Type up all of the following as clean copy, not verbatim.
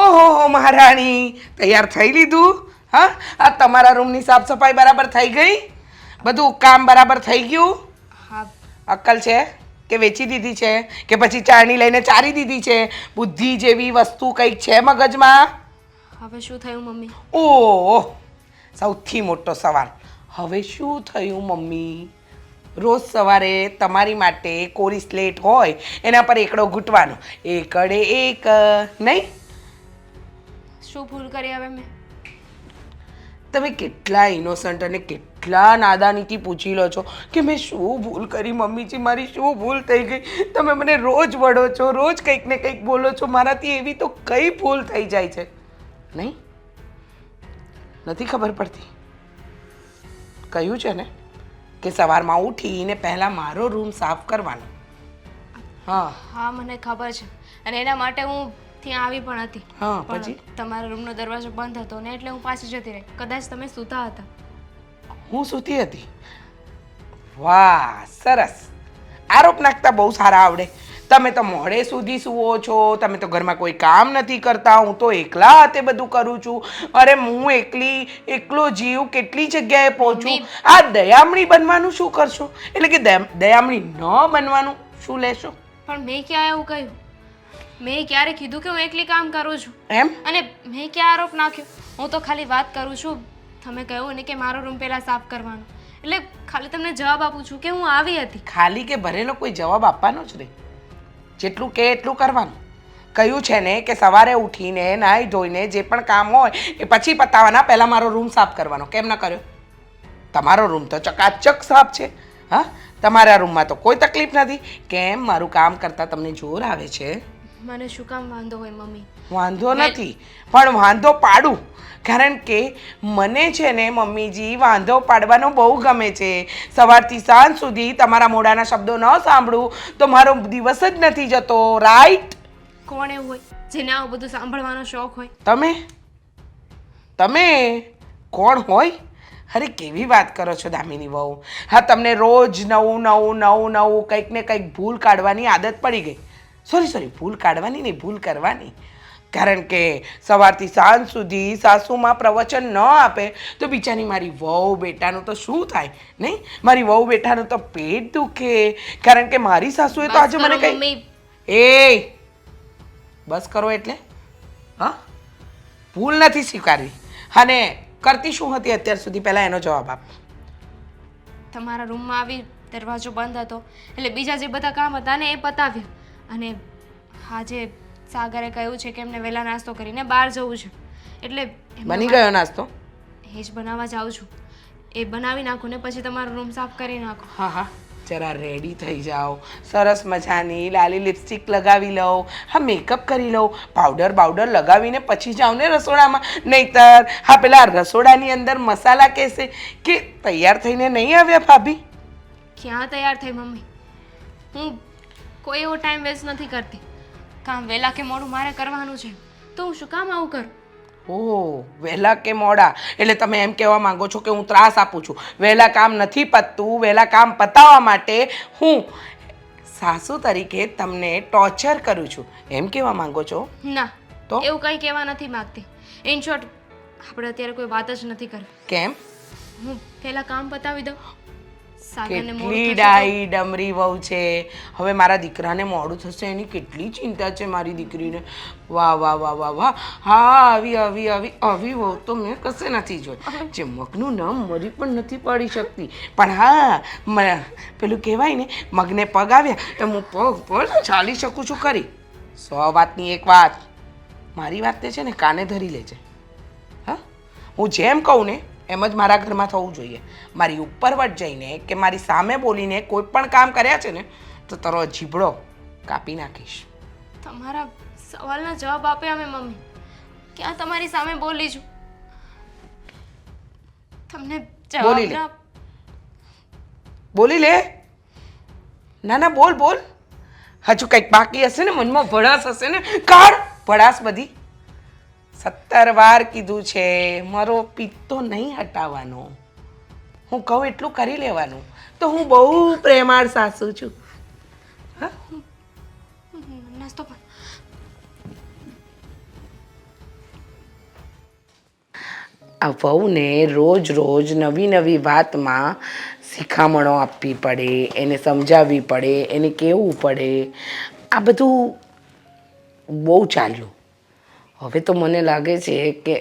ઓહો મહારાણી, તૈયાર થઈ લીધું? હા, આ તમારા રૂમની સાફ સફાઈ બરાબર થઈ ગઈ? બધું કામ બરાબર થઈ ગયું? હા. અક્કલ છે કે વેચી દીધી છે, કે પછી ચાળણી લઈને ચારી દીધી છે? બુદ્ધિ જેવી વસ્તુ કંઈક છે મગજમાં? હવે શું થયું મમ્મી? ઓહ, સૌથી મોટો સવાલ, હવે શું થયું મમ્મી? રોજ સવારે તમારી માટે કોરી સ્લેટ હોય, એના પર એકડો ઘૂંટવાનો, એકડે એક, નહીં? શું ભૂલ કરી હવે મેં? તમે કેટલા ઇનોસન્ટ અને કેટલા નાદાનીથી પૂછી લો છો કે મેં શું ભૂલ કરી મમ્મીજી, મારી શું ભૂલ થઈ ગઈ? તમે મને રોજ વળો છો, રોજ કંઈક ને કંઈક બોલો છો, મારાથી એવી તો કઈ ભૂલ થઈ જાય છે નહીં? નથી ખબર પડતી? કહ્યું છે ને કે સવારમાં ઉઠીને પહેલાં મારો રૂમ સાફ કરવાનો. હા હા મને ખબર છે, અને એના માટે હું ત્યાં આવી પણ હતી. હા, પણ પછી તમારા રૂમનો દરવાજો બંધ હતો ને એટલે હું પાછી જતી રહી. કદાચ તમે સૂતા હતા. હું સૂતી હતી? વાહ, સરસ! આરોપ નાખતા બહુ સારા આવડે. તમે તો મોડે સુધી સૂવો છો, તમે તો ઘરમાં કોઈ કામ નથી કરતા, હું તો એકલા હાથે બધું કરું છું. અરે હું એકલો જીવ કેટલી જગ્યાએ પહોંચું. મમ્મી. આ દયામણી બનવાનું શું કરશો? એટલે કે દયામણી ન બનવાનું શું લેશો? પણ મેં ક્યાં એવું કહ્યું? મેં ક્યારે કીધું કે હું એકલી કામ કરું છું? એમ? અને મેં ક્યાં આરોપ નાખ્યો? હું તો ખાલી વાત કરું છું. તમે કહ્યું ને કે મારો રૂમ પહેલા સાફ કરવાનો, એટલે ખાલી તમને જવાબ આપું છું કે હું આવી હતી. ખાલી કે ભરેલો કોઈ જવાબ આપવાનો જ નહીં. જેટલું કે એટલું કરવાનું. કહ્યું છે ને કે સવારે ઉઠીને નાહી ધોઈને જે પણ કામ હોય એ પછી પતાવવાના, પહેલાં મારો રૂમ સાફ કરવાનો. કેમ ન કર્યો? તમારો રૂમ તો ચકાચક સાફ છે. હા, તમારા રૂમમાં તો કોઈ તકલીફ નથી. કેમ મારું કામ કરતાં તમને જોર આવે છે? મને શું કામ વાંધો હોય મમ્મી? વાંધો નથી, પણ વાંધો પાડું. કારણ કે મને છે ને મમ્મીજી વાંધો પાડવાનો બહુ ગમે છે. સવારથી સાંજ સુધી તમારા મોઢાના શબ્દો ન સાંભળું તો મારો દિવસ જ નથી જતો. રાઈટ? કોણ એવું હોય જેને આવું બધું સાંભળવાનો શોખ હોય? તમે તમે કોણ હોય? અરે કેવી વાત કરો છો દામિની વહુ. હા, તમને રોજ નવું કંઈક ને કંઈક ભૂલ કાઢવાની આદત પડી ગઈ. સોરી, ભૂલ કાઢવાની નહીં, ભૂલ કરવાની. કારણ કે સવારથી સાંજ સુધી સાસુમાં પ્રવચન ન આપે તો બિચારી મારી વહુ બેટાનું તો શું થાય નહીં? મારી વહુ બેટાનું તો પેટ દુખે. કારણ કે મારી સાસુએ તો આજે મને કંઈ... મમ્મી. એ બસ કરો એટલે? હા, ભૂલ નથી સ્વીકારવી. અને કરતી શું હતી અત્યાર સુધી, પહેલાં એનો જવાબ આપ. તમારા રૂમમાં આવી, દરવાજો બંધ હતો એટલે બીજા જે બધા કામ હતા ને એ પતાવ્યા. અને આજે સાગરે કહ્યું છે કે એમને વહેલા નાસ્તો કરીને બહાર જવું છે, એટલે બની ગયો નાસ્તો? એ જ બનાવવા જાઉં છું. એ બનાવી નાખું ને પછી તમારો રૂમ સાફ કરી નાખો. હા, જરા રેડી થઈ જાઓ, સરસ મજાની લાલી લિપસ્ટિક લગાવી લો, હા મેકઅપ કરી લો, પાવડર લગાવીને પછી જાઓ ને રસોડામાં. નહીંતર હા પેલા રસોડાની અંદર મસાલા કહેશે કે તૈયાર થઈને નહીં આવ્યા ભાભી. ક્યાં તૈયાર થઈ મમ્મી? હું કોઈ એવો ટાઈમ વેસ્ટ નથી કરતી. કામ વહેલા કે મોડું મારે કરવાનું છે, તો હું શું કામ આવું કરું? ઓહ, વહેલા કે મોડા એટલે તમે એમ કહેવા માંગો છો કે હું ત્રાસ આપું છું? વહેલા કામ નથી પતતું, વહેલા કામ પતાવવા માટે હું સાસુ તરીકે તમને ટોર્ચર કરું છું, એમ કહેવા માંગો છો? ના, તો એવું કંઈ કહેવા નથી માંગતી. ઇન શોર્ટ, આપણે અત્યારે કોઈ વાત જ નથી કરવી. કેમ? હું પહેલા કામ પતાવી દઉં. સાગરને મોડું કેટલી થશે તો? ડાઈ ડમરી વહુ છે. હવે મારા દીકરાને મોડું થશે એની કેટલી ચિંતા છે મારી દીકરીને. વાહ. હા, આવી વહુ તો મેં કશે નથી જોઈ. જે મગનું નામ મરી પણ નથી પાડી શકતી. પણ હા, પેલું કહેવાય ને મગને પગ આવ્યા તો હું પગ પર ચાલી શકું છું ખરી. 100 વાતની એક વાત, મારી વાત તે છે ને કાને ધરી લેજે. હા, હું જેમ કહું ને એમ જ મારા ઘરમાં થવું જોઈએ. મારી ઉપરવટ જઈને કે મારી સામે બોલીને કોઈ પણ કામ કર્યા છે ને તો તારો જીભડો કાપી નાખીશ. તમારા સવાલના જવાબ આપ્યા મેં મમ્મી. ક્યાં તમારી સામે બોલી છું? તમને જવાબ બોલી લે. ના... બોલી લે. ના બોલ. હજુ કંઈક બાકી હશે ને, મનમાં ભડાસ હશે ને, કાઢ ભડાસ બધી. 17 વાર કીધું છે મારો પિત્તો નહીં હટાવવાનો. હું કહું એટલું કરી લેવાનું. તો હું બહુ પ્રેમાળ સાસુ છું. નાસ્તો પણ... આ વહુને રોજ રોજ નવી નવી વાતમાં શિખામણો આપવી પડે, એને સમજાવવી પડે, એને કહેવું પડે. આ બધું બહુ ચાલ્યું. હવે તો મને લાગે છે કે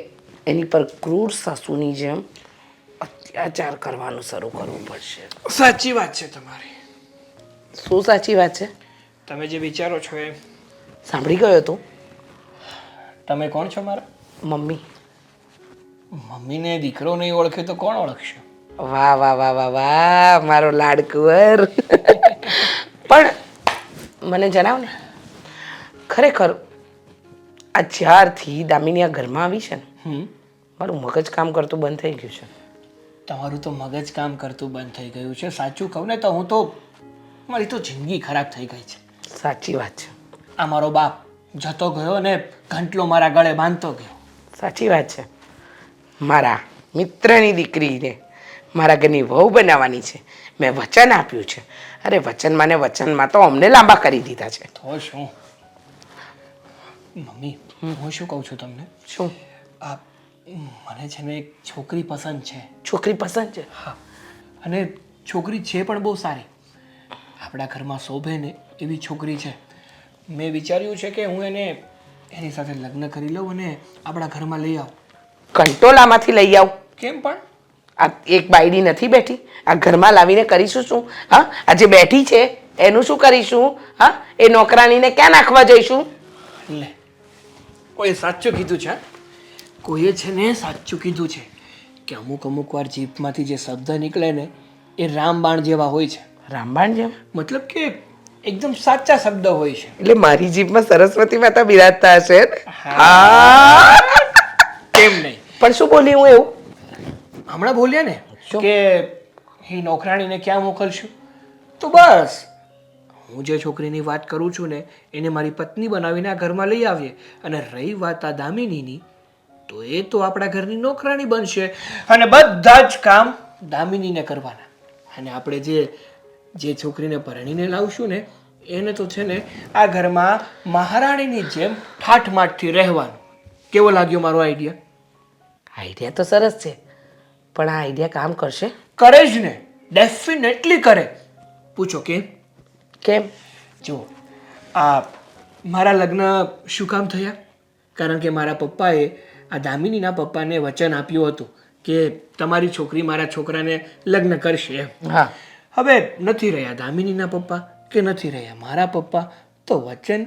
એની પર ક્રૂર સાસુની જેમ અત્યાચાર કરવાનું શરૂ કરવું પડશે. સાચી વાત છે તમારી. શું સાચી વાત છે? તમે જે વિચારો છો એ. સાંભળી ગયો તું? તમે કોણ છો મારા? મમ્મી. મમ્મીને દીકરો નહીં ઓળખે તો કોણ ઓળખશે? વાહ વાહ વાહ વાહ વાહ, મારો લાડકુંવર. પણ મને જણાવ ને, ખરેખર આ જ્યારથી દામિની આ ઘરમાં આવી છે ને, મારું મગજ કામ કરતું બંધ થઈ ગયું છે. તમારું તો મગજ કામ કરતું બંધ થઈ ગયું છે. સાચું કહું ને તો મારી તો જિંદગી ખરાબ થઈ ગઈ છે. સાચી વાત છે. આ મારો બાપ જતો ગયો ને ઘંટલો મારા ગળે બાંધતો ગયો. સાચી વાત છે. મારા મિત્રની દીકરીને મારા ઘરની વહુ બનાવવાની છે. મેં વચન આપ્યું છે. અરે વચનમાં ને વચનમાં તો અમને લાંબા કરી દીધા છે. તો શું મમ્મી, હું શું કહું છું તમને? શું? આ મને છે ને એક છોકરી પસંદ છે. છોકરી પસંદ છે? હા, અને છોકરી છે પણ બહુ સારી. આપણા ઘરમાં શોભે ને એવી છોકરી છે. મેં વિચાર્યું છે કે હું એની સાથે લગ્ન કરી લઉં અને આપણા ઘરમાં લઈ આવું. કંટોલામાંથી લઈ આવું? કેમ પણ? આ એક બાયડી નથી બેઠી? આ ઘરમાં લાવીને કરીશું શું? હા, આ જે બેઠી છે એનું શું કરીશું? હા, એ નોકરાણીને ક્યાં નાખવા જઈશું? લે, કોઈએ સાચું કીધું છે. કોઈએ છે ને સાચું કીધું છે કે અમુક વાર જીભમાંથી જે શબ્દ નીકળે ને એ રામબાણ જેવા હોય છે. રામબાણ જેમ? મતલબ કે એકદમ સાચા શબ્દ હોય છે. એટલે મારી જીભમાં સરસ્વતી માતા બિરાજતા હશે ને? હા. કેમ નહીં? પણ શું બોલી હું એવું? હમણાં બોલ્યા ને શું? કે એ નોકરાણીને ક્યાં મોકલશું? તો બસ હું જે છોકરીની વાત કરું છું ને એને મારી પત્ની બનાવીને આ ઘરમાં લઈ આવીએ. અને રહી વાત આ દામિનીની, તો એ તો આપણા ઘરની નોકરાણી બનશે અને બધા જ કામ દામિનીને કરવાના. અને આપણે જે છોકરીને પરણીને લાવશું ને એને તો છે ને આ ઘરમાં મહારાણીની જેમ ઠાઠમાઠથી રહેવાનું. કેવો લાગ્યો મારો આઈડિયા? આઈડિયા તો સરસ છે, પણ આ આઈડિયા કામ કરશે? કરે જ ને, ડેફિનેટલી કરે. પૂછો કેમ? કેમ? જો, આ મારા લગ્ન શું કામ થયા? કારણ કે મારા પપ્પાએ આ દામિનીના પપ્પાને વચન આપ્યું હતું કે તમારી છોકરી મારા છોકરાને લગ્ન કરશે એમ. હા. હવે નથી રહ્યા દામિનીના પપ્પા કે નથી રહ્યા મારા પપ્પા, તો વચન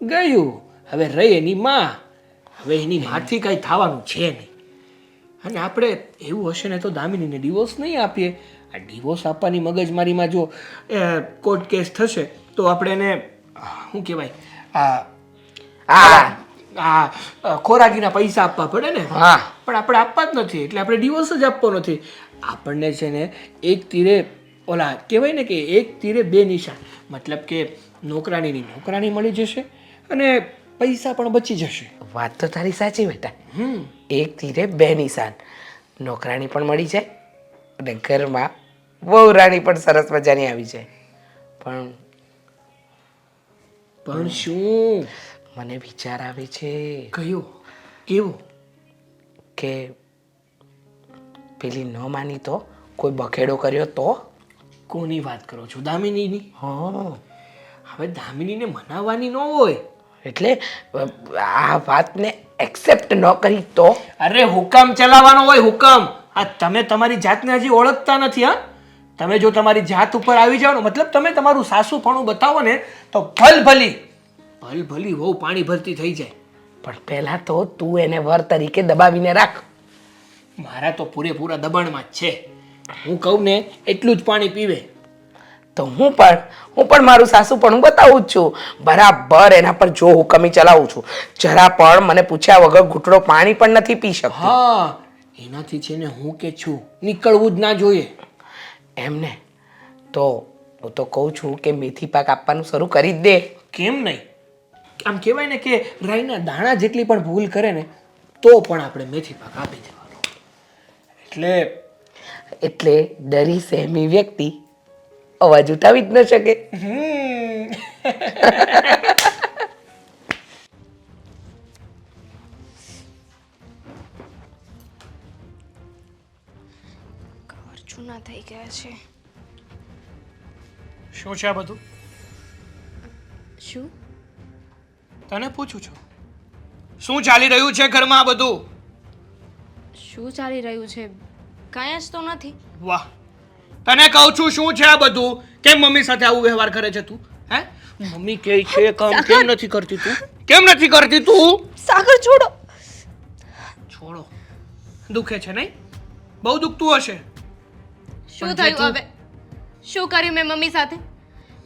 ગયું. હવે રહી એની માં. હવે એની માંથી કાંઈ થવાનું છે નહીં. અને આપણે એવું હશે ને તો દામિનીને ડિવોર્સ નહીં આપીએ. આ ડિવોર્સ આપવાની મગજમારીમાં જો કોર્ટ કેસ થશે તો આપણે એને શું કહેવાય ખોરાકીના પૈસા આપવા પડે ને. હા. પણ આપણે આપવા જ નથી એટલે આપણે ડિવોર્સ જ આપવો નથી. આપણને છે ને એક તીરે ઓલા કહેવાય ને કે એક તીરે બે નિશાન. મતલબ કે નોકરાણી મળી જશે અને પૈસા પણ બચી જશે. વાત તો તારી સાચી બેટા. એક તીરે બે નિશાન. નોકરાણી પણ મળી જાય અને ઘરમાં વહુ રાણી પણ સરસ મજાની આવી જાય. પણ શું? મને વિચાર આવે છે. કયો? કેવો? કે પેલી ન માની તો કોઈ બખેડો કર્યો તો? કોની વાત કરો છો? દામિનીની? હા. હવે દામિનીને મનાવવાની ન હોય. એટલે આ વાતને એક્સેપ્ટ ન કરી તો? અરે હુકમ ચલાવવાનો હોય, હુકમ. આ તમે તમારી જાતને હજી ઓળખતા નથી. હા, તમે જો તમારી જાત ઉપર આવી જાઓ ને, મતલબ તમે તમારું સાસુપણું બતાવો ને તો ભલભલી વહુ પાણી ભરતી થઈ જાય. પણ પહેલા તો તું એને વર તરીકે દબાવીને રાખ. મારા તો પૂરેપૂરા દબાણમાં જ છે. હું કહું ને એટલું જ પાણી પીવે. તો હું પણ મારું સાસુ પણ હું બતાવું જ છું. બરાબર એના પર જો હુકમી ચલાવું છું. જરા પણ મને પૂછ્યા વગર ઘૂંટડો પાણી પણ નથી પી શકતી. હા, એનાથી છે ને હું કે છું નીકળવું જ ના જોઈએ. એમને તો હું તો કહું છું કે મેથી પાક આપવાનું શરૂ કરી જ દે. કેમ નહીં? આમ કહેવાય ને કે રાઈના દાણા જેટલી પણ ભૂલ કરે ને તો પણ આપણે મેથી પાક આપી દેવાનો. એટલે ડરી સહેમી વ્યક્તિ અવાજ ઉઠાવી જ ન શકે. જૂના થઈ ગયા છે. શું છે આ બધું? શું? તને પૂછું છું, શું ચાલી રહ્યું છે ઘરમાં આ બધું? શું ચાલી રહ્યું છે? કાંઈ જ તો નથી. વાહ, તને કહું છું શું છે આ બધું? કેમ મમ્મી સાથે આવું વ્યવહાર કરે છે તું? હે, મમ્મી કહે છે કામ કેમ નથી કરતી તું? કેમ નથી કરતી તું? સાગર છોડો. છોડો. દુખે છે નહીં? બહુ દુખતું હશે. શું થયું હવે? શું કર્યું મેં મમ્મી સાથે?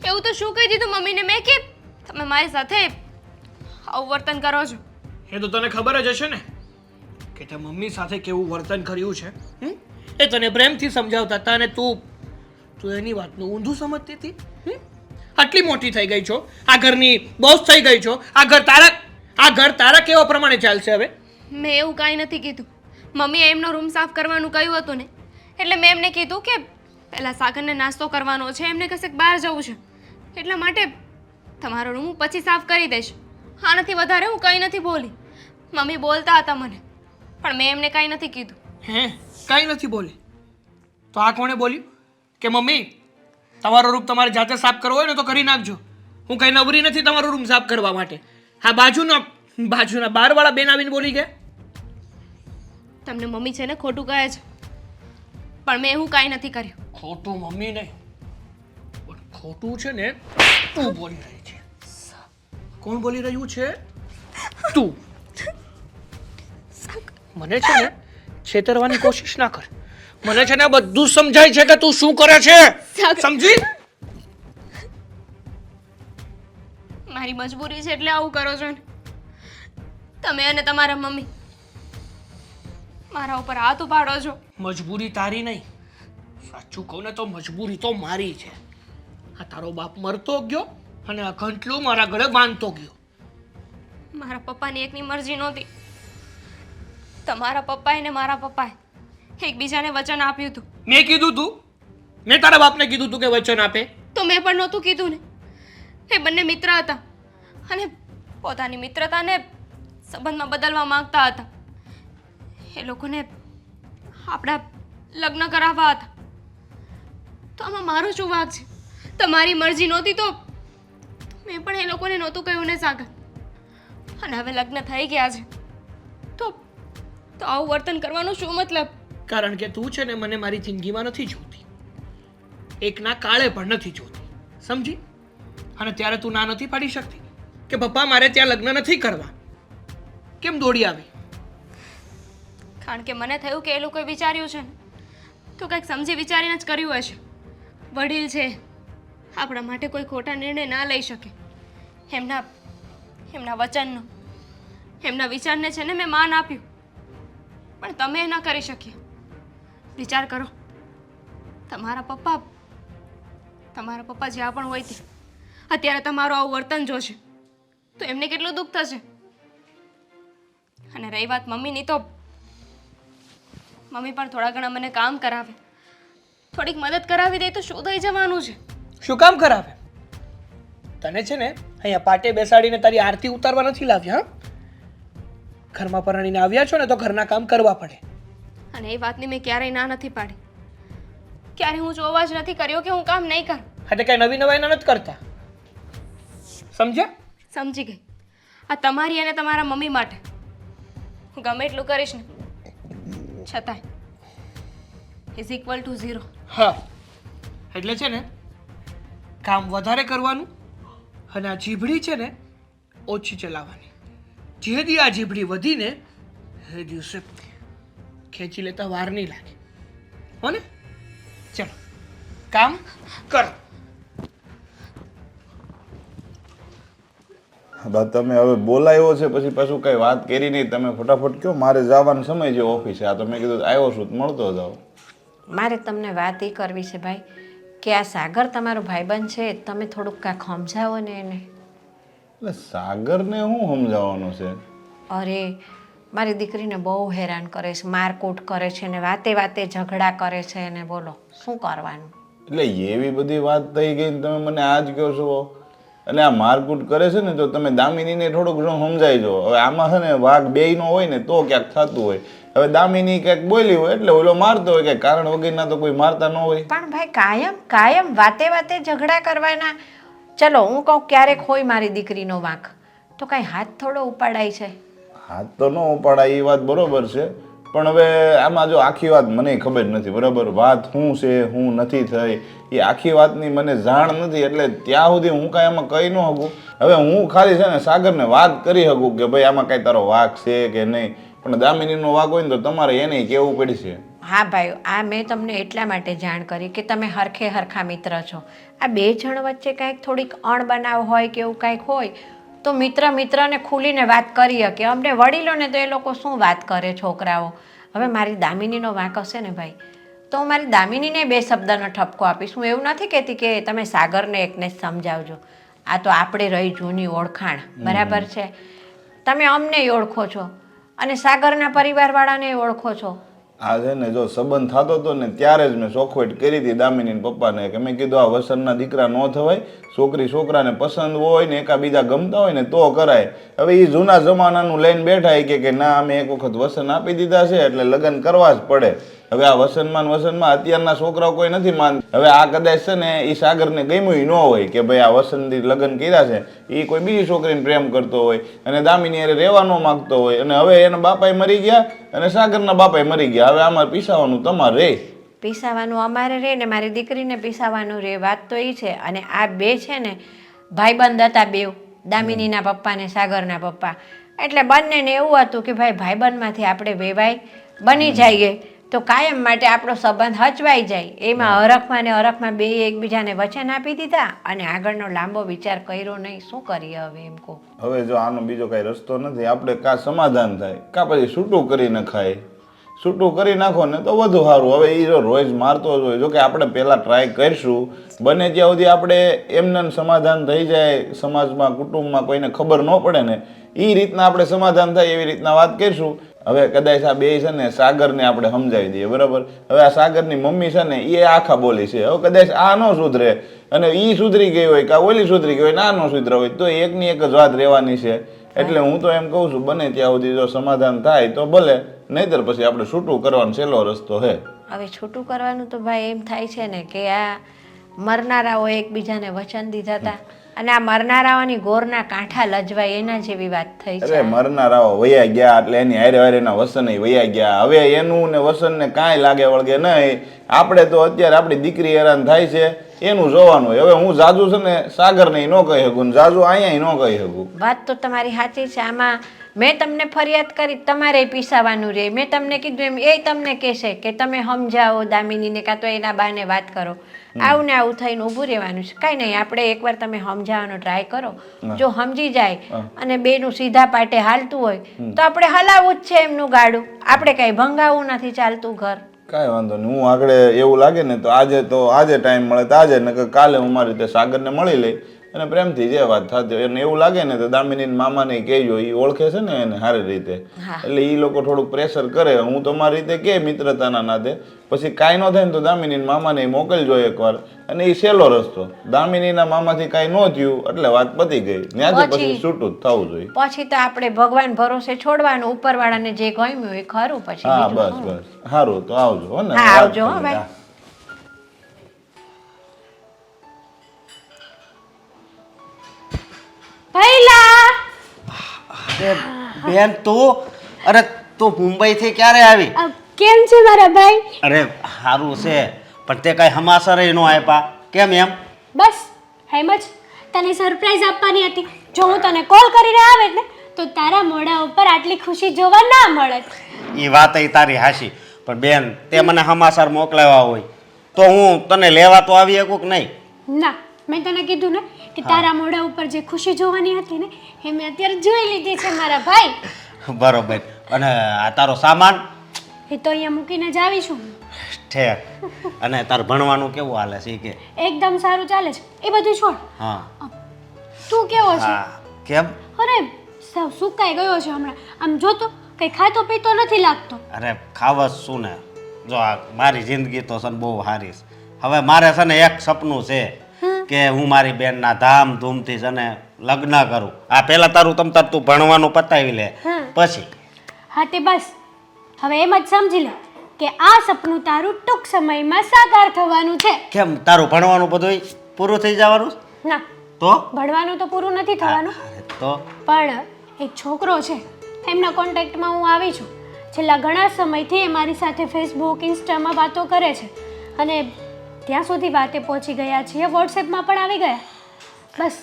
એવું તો શું કહી દીધું મમ્મીને મેં કે તમે મારી સાથે આવું વર્તન કરો છો? એ તો તને ખબર જ હશે ને કે તે મમ્મી સાથે કેવું વર્તન કર્યું છે. એ તને પ્રેમથી સમજાવતા હતા અને તું એની વાતનું ઊંધું સમજતી હતી. આટલી મોટી થઈ ગઈ છો, આ ઘરની બોસ થઈ ગઈ છો. આ ઘર તારા કેવા પ્રમાણે ચાલશે હવે? મેં એવું કાંઈ નથી કીધું. મમ્મીએ એમનો રૂમ સાફ કરવાનું કહ્યું હતું ને, એટલે મેં એમને કીધું કે પહેલા સાગરને નાસ્તો કરવાનો છે, એમને કશેક બહાર જવું છે, એટલા માટે તમારો રૂમ હું પછી સાફ કરી દઈશ. આનાથી વધારે હું કંઈ નથી બોલી. મમ્મી બોલતા હતા મને, પણ મેં એમને કાંઈ નથી કીધું. હે, કાંઈ નથી બોલી તો આ કોણે બોલ્યું કે મમ્મી તમારો રૂમ તમારે જાતે સાફ કરવો હોય ને તો કરી નાખજો, હું કઈ નવરી નથી તમારો રૂમ સાફ કરવા માટે? હા, બાજુના બારવાળા બેન આવીને બોલી ગયા. તમને મમ્મી છે ને ખોટું કહે છે, પણ મેં એવું કાંઈ નથી કર્યું. ખોટું મમ્મી નહીં, પણ ખોટું છે ને તું બોલી રહી છે. કોણ બોલી રહ્યું છે? તું. મને છે ને છેતરવાની કોશિશ ના કર. મને છે ને બધું સમજાય છે કે તું શું કરે છે. સમજી? મારી મજબૂરી છે એટલે આવું કરો છો ને તમે અને તમારા મમ્મી. મારા ઉપર હાથ ઉપાડો છો. મજબૂરી તારી નહીં, સાચું કહું ને તો મજબૂરી તો મારી છે. આ તારો બાપ મરતો ગયો અને આ ઘંટલું મારા ગળે બાંધતો ગયો. મારા પપ્પાની એકની મરજી નહોતી. તમારા પપ્પાએ ને મારા પપ્પાએ એકબીજાને વચન આપ્યું હતું. મેં કીધું તું? મેં તારા બાપને કીધું તું કે વચન આપે? તો મેં પણ નહોતું કીધું ને. એ બંને મિત્ર હતા અને પોતાની મિત્રતાને સંબંધમાં બદલવા માંગતા હતા. એ લોકોને આપણા લગ્ન કરાવવા હતા. તો આમાં મારો શું વાંક છે? તમારી મરજી નહોતી તો મેં પણ એ લોકોને નહોતું કહ્યું ને સાગર. અને હવે લગ્ન થઈ ગયા છે તો આવું વર્તન કરવાનું શું મતલબ? કારણ કે તું છે ને મને મારી જિંદગીમાં નથી જોતી, એકના કાળે પણ નથી જોતી, સમજી? અને ત્યારે તું ના નથી પાડી શકતી કે પપ્પા મારે ત્યાં લગ્ન નથી કરવા. કેમ દોડી આવી? કારણ કે મને થયું કે એ લોકોએ વિચાર્યું છે ને તો કંઈક સમજી વિચારીને જ કર્યું હશે. વડીલ છે, આપણા માટે કોઈ ખોટા નિર્ણય ના લઈ શકે. એમના વચનનો, એમના વિચારને છે ને મેં માન આપ્યું, પણ તમે એ ન કરી શક્યા. વિચાર કરો, તમારા પપ્પા જ્યાં પણ હોય તે અત્યારે તમારું આવું વર્તન જોશે તો એમને કેટલું દુઃખ થશે. અને રહી વાત મમ્મીની, તો મમ્મી પણ થોડા ઘણા મને કામ કરાવે, થોડીક મદદ કરાવી દે તો શું થઈ જવાનું છે? શું કામ કરાવે? તને છે ને અહીંયા પાટે બેસાડીને તારી આરતી ઉતારવા નથી લાવ્યા. ઘરમાં પરણીને આવ્યા છો ને તો ઘરના કામ કરવા પડે. અને એ વાતની મેં ક્યારેય ના નથી પાડી. ક્યારે હું જોવા જ નથી કર્યો કે હું કામ નહીં કરું. એટલે કઈ નવી નવાઈ નથી કરતા, સમજ્યા? સમજી ગઈ. આ તમારી અને તમારા મમ્મી માટે હું ગમે એટલું કરીશ ને છતાંય ઇઝ ઇક્વલ ટુ 0. હા, એટલે છે ને કામ વધારે કરવાનું અને આ જીભડી છે ને ઓછી ચલાવવાની. જે દી આ જીભડી વધીને એ દિવસે ખેંચી લેતા વાર નહીં લાગે. હો ને? ચલો કામ કરો. બા તમે હવે બોલાયો છે પછી પાછું કઈ વાત કરી નહીં. તમે ફટાફટ કહો, મારે જવાનો સમય છે ઓફિસે. આ તો મેં કીધું આવ્યો છું તો મળતો જાઉં. મારે તમને વાત એ કરવી છે ભાઈ કે આ સાગર તમારો ભાઈબંધ છે, તમે થોડુંક કાંઈક સમજાવો ને એને. એટલે સાગરને શું સમજાવવાનું છે? અરે મારી દીકરીને બહુ હેરાન કરે છે, મારકૂટ કરે છે ને વાતે વાતે ઝઘડા કરે છે ને બોલો શું કરવાનું? એટલે એવી બધી વાત થઈ ગઈ ને તમે મને આજ કહો છો? અને આ મારકૂટ કરે છે ને તો તમે દામિનીને થોડુંક ઘણું સમજાઈ જો. હવે આમાં છે ને વાઘ બેયનો હોય ને તો ક્યાંક થતું હોય. હવે દામિની કંઈક બોલી હોય એટલે ઓલો મારતો હોય, કે કારણ વગરના તો કોઈ મારતા ન હોય. પણ ભાઈ કાયમ કાયમ વાતે વાતે ઝઘડા કરવાના. ચલો હું કહું ક્યારેક હોય મારી દીકરીનો વાંક તો કાંઈ હાથ થોડો ઉપાડાય છે. હાથ તો ન ઉપાડાય એ વાત બરોબર છે, પણ હવે આમાં જો આખી વાત મને ખબર નથી, બરાબર? વાત શું છે શું નથી થઈ એ આખી વાતની મને જાણ નથી, એટલે ત્યાં સુધી હું કાંઈ આમાં કહી ન શકું. હવે હું ખાલી છે ને સાગરને વાત કરી શકું કે ભાઈ આમાં કાંઈ તારો વાંક છે કે નહીં, પણ દામિનીનો વાંક હોય ને તો તમારે એને કહેવું પડશે. હા ભાઈ, આ મેં તમને એટલા માટે જાણ કરી કે તમે હરખે હરખા મિત્ર છો. આ બે જણ વચ્ચે કાંઈક થોડીક અણબનાવ હોય કે એવું કાંઈક હોય તો મિત્રને ખુલીને વાત કરી શકે. અમને વડીલોને તો એ લોકો શું વાત કરે છોકરાઓ. હવે મારી દામિનીનો વાંક હશે ને ભાઈ તો હું મારી દામિનીને બે શબ્દનો ઠપકો આપીશ. હું એવું નથી કહેતી કે તમે સાગરને એકને જ સમજાવજો. આ તો આપણે રહી જૂની ઓળખાણ, બરાબર છે? તમે અમને ઓળખો છો અને સાગરના પરિવારવાળાને ઓળખો છો. આ છે ને જો સંબંધ થતો હતો ને ત્યારે જ મેં ચોખવટ કરી હતી દામિની પપ્પાને કે મેં કીધું આ વસનના દીકરા ન થવાય, છોકરી છોકરાને પસંદ હોય ને એકાબીજા ગમતા હોય ને તો કરાય. હવે એ જૂના જમાનાનું લઈને બેઠા કે ના અમે એક વખત વસન આપી દીધા છે એટલે લગ્ન કરવા જ પડે. હવે આ વસનમાં અત્યારના છોકરાઓ કોઈ નથી માનતા. હવે આ કદાચ છે ને એ સાગરને ગમ્યું ન હોય કે ભાઈ આ વસનથી લગ્ન કર્યા છે, એ કોઈ બીજી છોકરીને પ્રેમ કરતો હોય અને દામિની અરે રહેવા ન માગતો હોય, અને હવે એના બાપાએ મરી ગયા અને સાગરના બાપાએ મરી ગયા. હવે આમાં પીસાવાનું તમારે રે. પીસાવાનું અમારે રે ને મારી દીકરીને પીસાવાનું રે. વાત તો એ છે. અને આ બે છે ને ભાઈબંધ હતા, બેવ, દામિનીના પપ્પા ને સાગરના પપ્પા. એટલે બંનેને એવું હતું કે ભાઈ ભાઈબંધમાંથી આપણે વેવાય બની જઈએ તો કાયમ માટે આપણો સંબંધ હચવાઈ જાય. એમાં હરખમાં ને હરખમાં બે એકબીજાને વચન આપી દીધા અને આગળનો લાંબો વિચાર કર્યો નહીં. શું કરીએ હવે એમ કહો? હવે જો આનો બીજો કાંઈ રસ્તો નથી. આપણે કાં સમાધાન થાય કાં પછી છૂટું કરી નખાય. છૂટું કરી નાખો ને તો વધુ સારું. હવે એ જો રોજ મારતો જ હોય, જો કે આપણે પહેલાં ટ્રાય કરીશું, બને ત્યાં સુધી આપણે એમને સમાધાન થઈ જાય, સમાજમાં કુટુંબમાં કોઈને ખબર ન પડે ને એ રીતના આપણે સમાધાન થાય એવી રીતના વાત કરીશું. હવે કદાચ આ બે છે ને સાગરને આપણે સમજાવી દઈએ, બરાબર? હવે આ સાગરની મમ્મી છે ને એ આખા બોલી છે. હવે કદાચ આ ન સુધરે અને એ સુધરી ગઈ હોય કાં ઓલી સુધરી ગઈ હોય ના ન સુધરે હોય તો એકની એક જ વાત રહેવાની છે. એટલે હું તો એમ કહું છું બને ત્યાં સુધી જો સમાધાન થાય તો ભલે, નહીતર પછી આપણે છૂટું કરવાનો સહેલો રસ્તો છે. હવે છૂટું કરવાનું તો ભાઈ એમ થાય છે ને કે આ મરનારાઓ એકબીજાને વચન દીધા હતા અને આ મરનારાઓની ગોરના કાંઠા લજવાય એના જેવી વાત થઈ છે. અરે મરનારાઓ વયા ગયા એટલે એની હારે હારે એના વસન વયા ગયા. હવે એનું ને વસનને કાંઈ લાગે વળગે નહીં. આપણે તો અત્યારે આપણી દીકરી હેરાન થાય છે એનું જોવાનું હોય. હવે હું જાજુ છે ને સાગરને ન કહી શકું, જાજુ અહીંયા ન કહી શકું. વાત તો તમારી સાચી છે. આમાં મેં તમને ફરિયાદ કરી તમારે પીસાવાનું રહે. મેં તમને કીધું એમ એ તમને કહેશે કે તમે સમજાવો દામિનીને કાં તો એના બાને વાત કરો. આવું ને આવું થઈને ઊભું રહેવાનું છે. કાંઈ નહીં, આપણે એકવાર તમે સમજાવવાનો ટ્રાય કરો. જો સમજી જાય અને બેનું સીધા પાટે હાલતું હોય તો આપણે હલાવવું જ છે એમનું ગાડું. આપણે કાંઈ ભંગાવું નથી ચાલતું ઘર. કાંઈ વાંધો નહીં. હું આગળ એવું લાગે ને તો આજે ટાઈમ મળે તો આજે, નકર કાલે હું મારી રીતે સાગરને મળી લઈ અને પ્રેમથી જે વાત થતી એને એવું લાગે ને તો દામિની મામાને કહેજો, એ ઓળખે છે ને એને સારી રીતે, એટલે એ લોકો થોડુંક પ્રેશર કરે. હું તો મારી રીતે કે મિત્રતાના નાતે પછી કાંઈ ન થાય ને તો દામિની મામાને મોકલજો એકવાર, અને એ સહેલો રસ્તો. દામિનીના મામાથી કાંઈ ન થયું એટલે વાત પતી ગઈ, ત્યાંથી પછી છૂટું જ થવું જોઈએ. પછી તો આપણે ભગવાન ભરોસે છોડવાનું, ઉપરવાળાને જે ગમ્યું એ ખરું. પછી હા બસ બસ સારું તો આવજો હો ને. હા આવજો હો ભાઈ. બેન તું, અરે તું મુંબઈથી ક્યારે આવી? કેમ છે મારા ભાઈ? અરે સારું છે, પણ તે કઈ સમાચાર ન આપ્યા કેમ એમ? બસ એમ જ તને સરપ્રાઈઝ આપવાની હતી. જો હું તને કોલ કરીને આવે ને તો તારા મોઢા ઉપર આટલી ખુશી જોવા ના મળે. એ વાત એ તારી હાશી, પણ બેન તે મને સમાચાર મોકલાવ્યા હોય તો હું તને લેવા તો આવી શકું કે નહીં? ના, મેં તને કીધું ને કે તારા મોઢા ઉપર જે ખુશી જોવાની હતી ને એ મેં અત્યારે જોઈ લીધી છે મારા ભાઈ. બરોબર. અને આ તારો સામાન? એ તો અહીંયા મૂકીને જ આવીશું. ઠેક. અને તાર ભણવાનું કેવું હાલે છે કે? એકદમ સારું ચાલે છે. એ બધું છોડ. હા. તું કેવો છે? હા. કેમ? અરે સાવ સુકાઈ ગયો છે હમણાં. આમ જોતો કઈ ખાતો પીતો નથી લાગતો. અરે ખાવસ શું ને, જો આ મારી જિંદગી તો છે ને બહુ સારી છે. હવે મારે છે ને એક સપનું છે કે હું મારી બેનના ધામધૂમથી છે ને લગ્ન કરું. આ પહેલા તારું તું ભણવાનું પતાવી લે પછી. હા તે બસ હવે એમ જ સમજી લે કે આ સપનું તારું ટૂંક સમયમાં સાકાર થવાનું છે. કેમ તારું ભણવાનું બધું પૂરું થઈ જવાનું ના, તો ભણવાનું તો પૂરું નથી થવાનું, અરે તો પણ એક છોકરો છે એમના કોન્ટેક્ટમાં હું આવી છું. છેલ્લા ઘણા સમયથી એ મારી સાથે ફેસબુક ઇન્સ્ટામાં વાતો કરે છે અને ત્યાં સુધી વાતે પહોંચી ગયા છીએ, વોટ્સએપમાં પણ આવી ગયા. બસ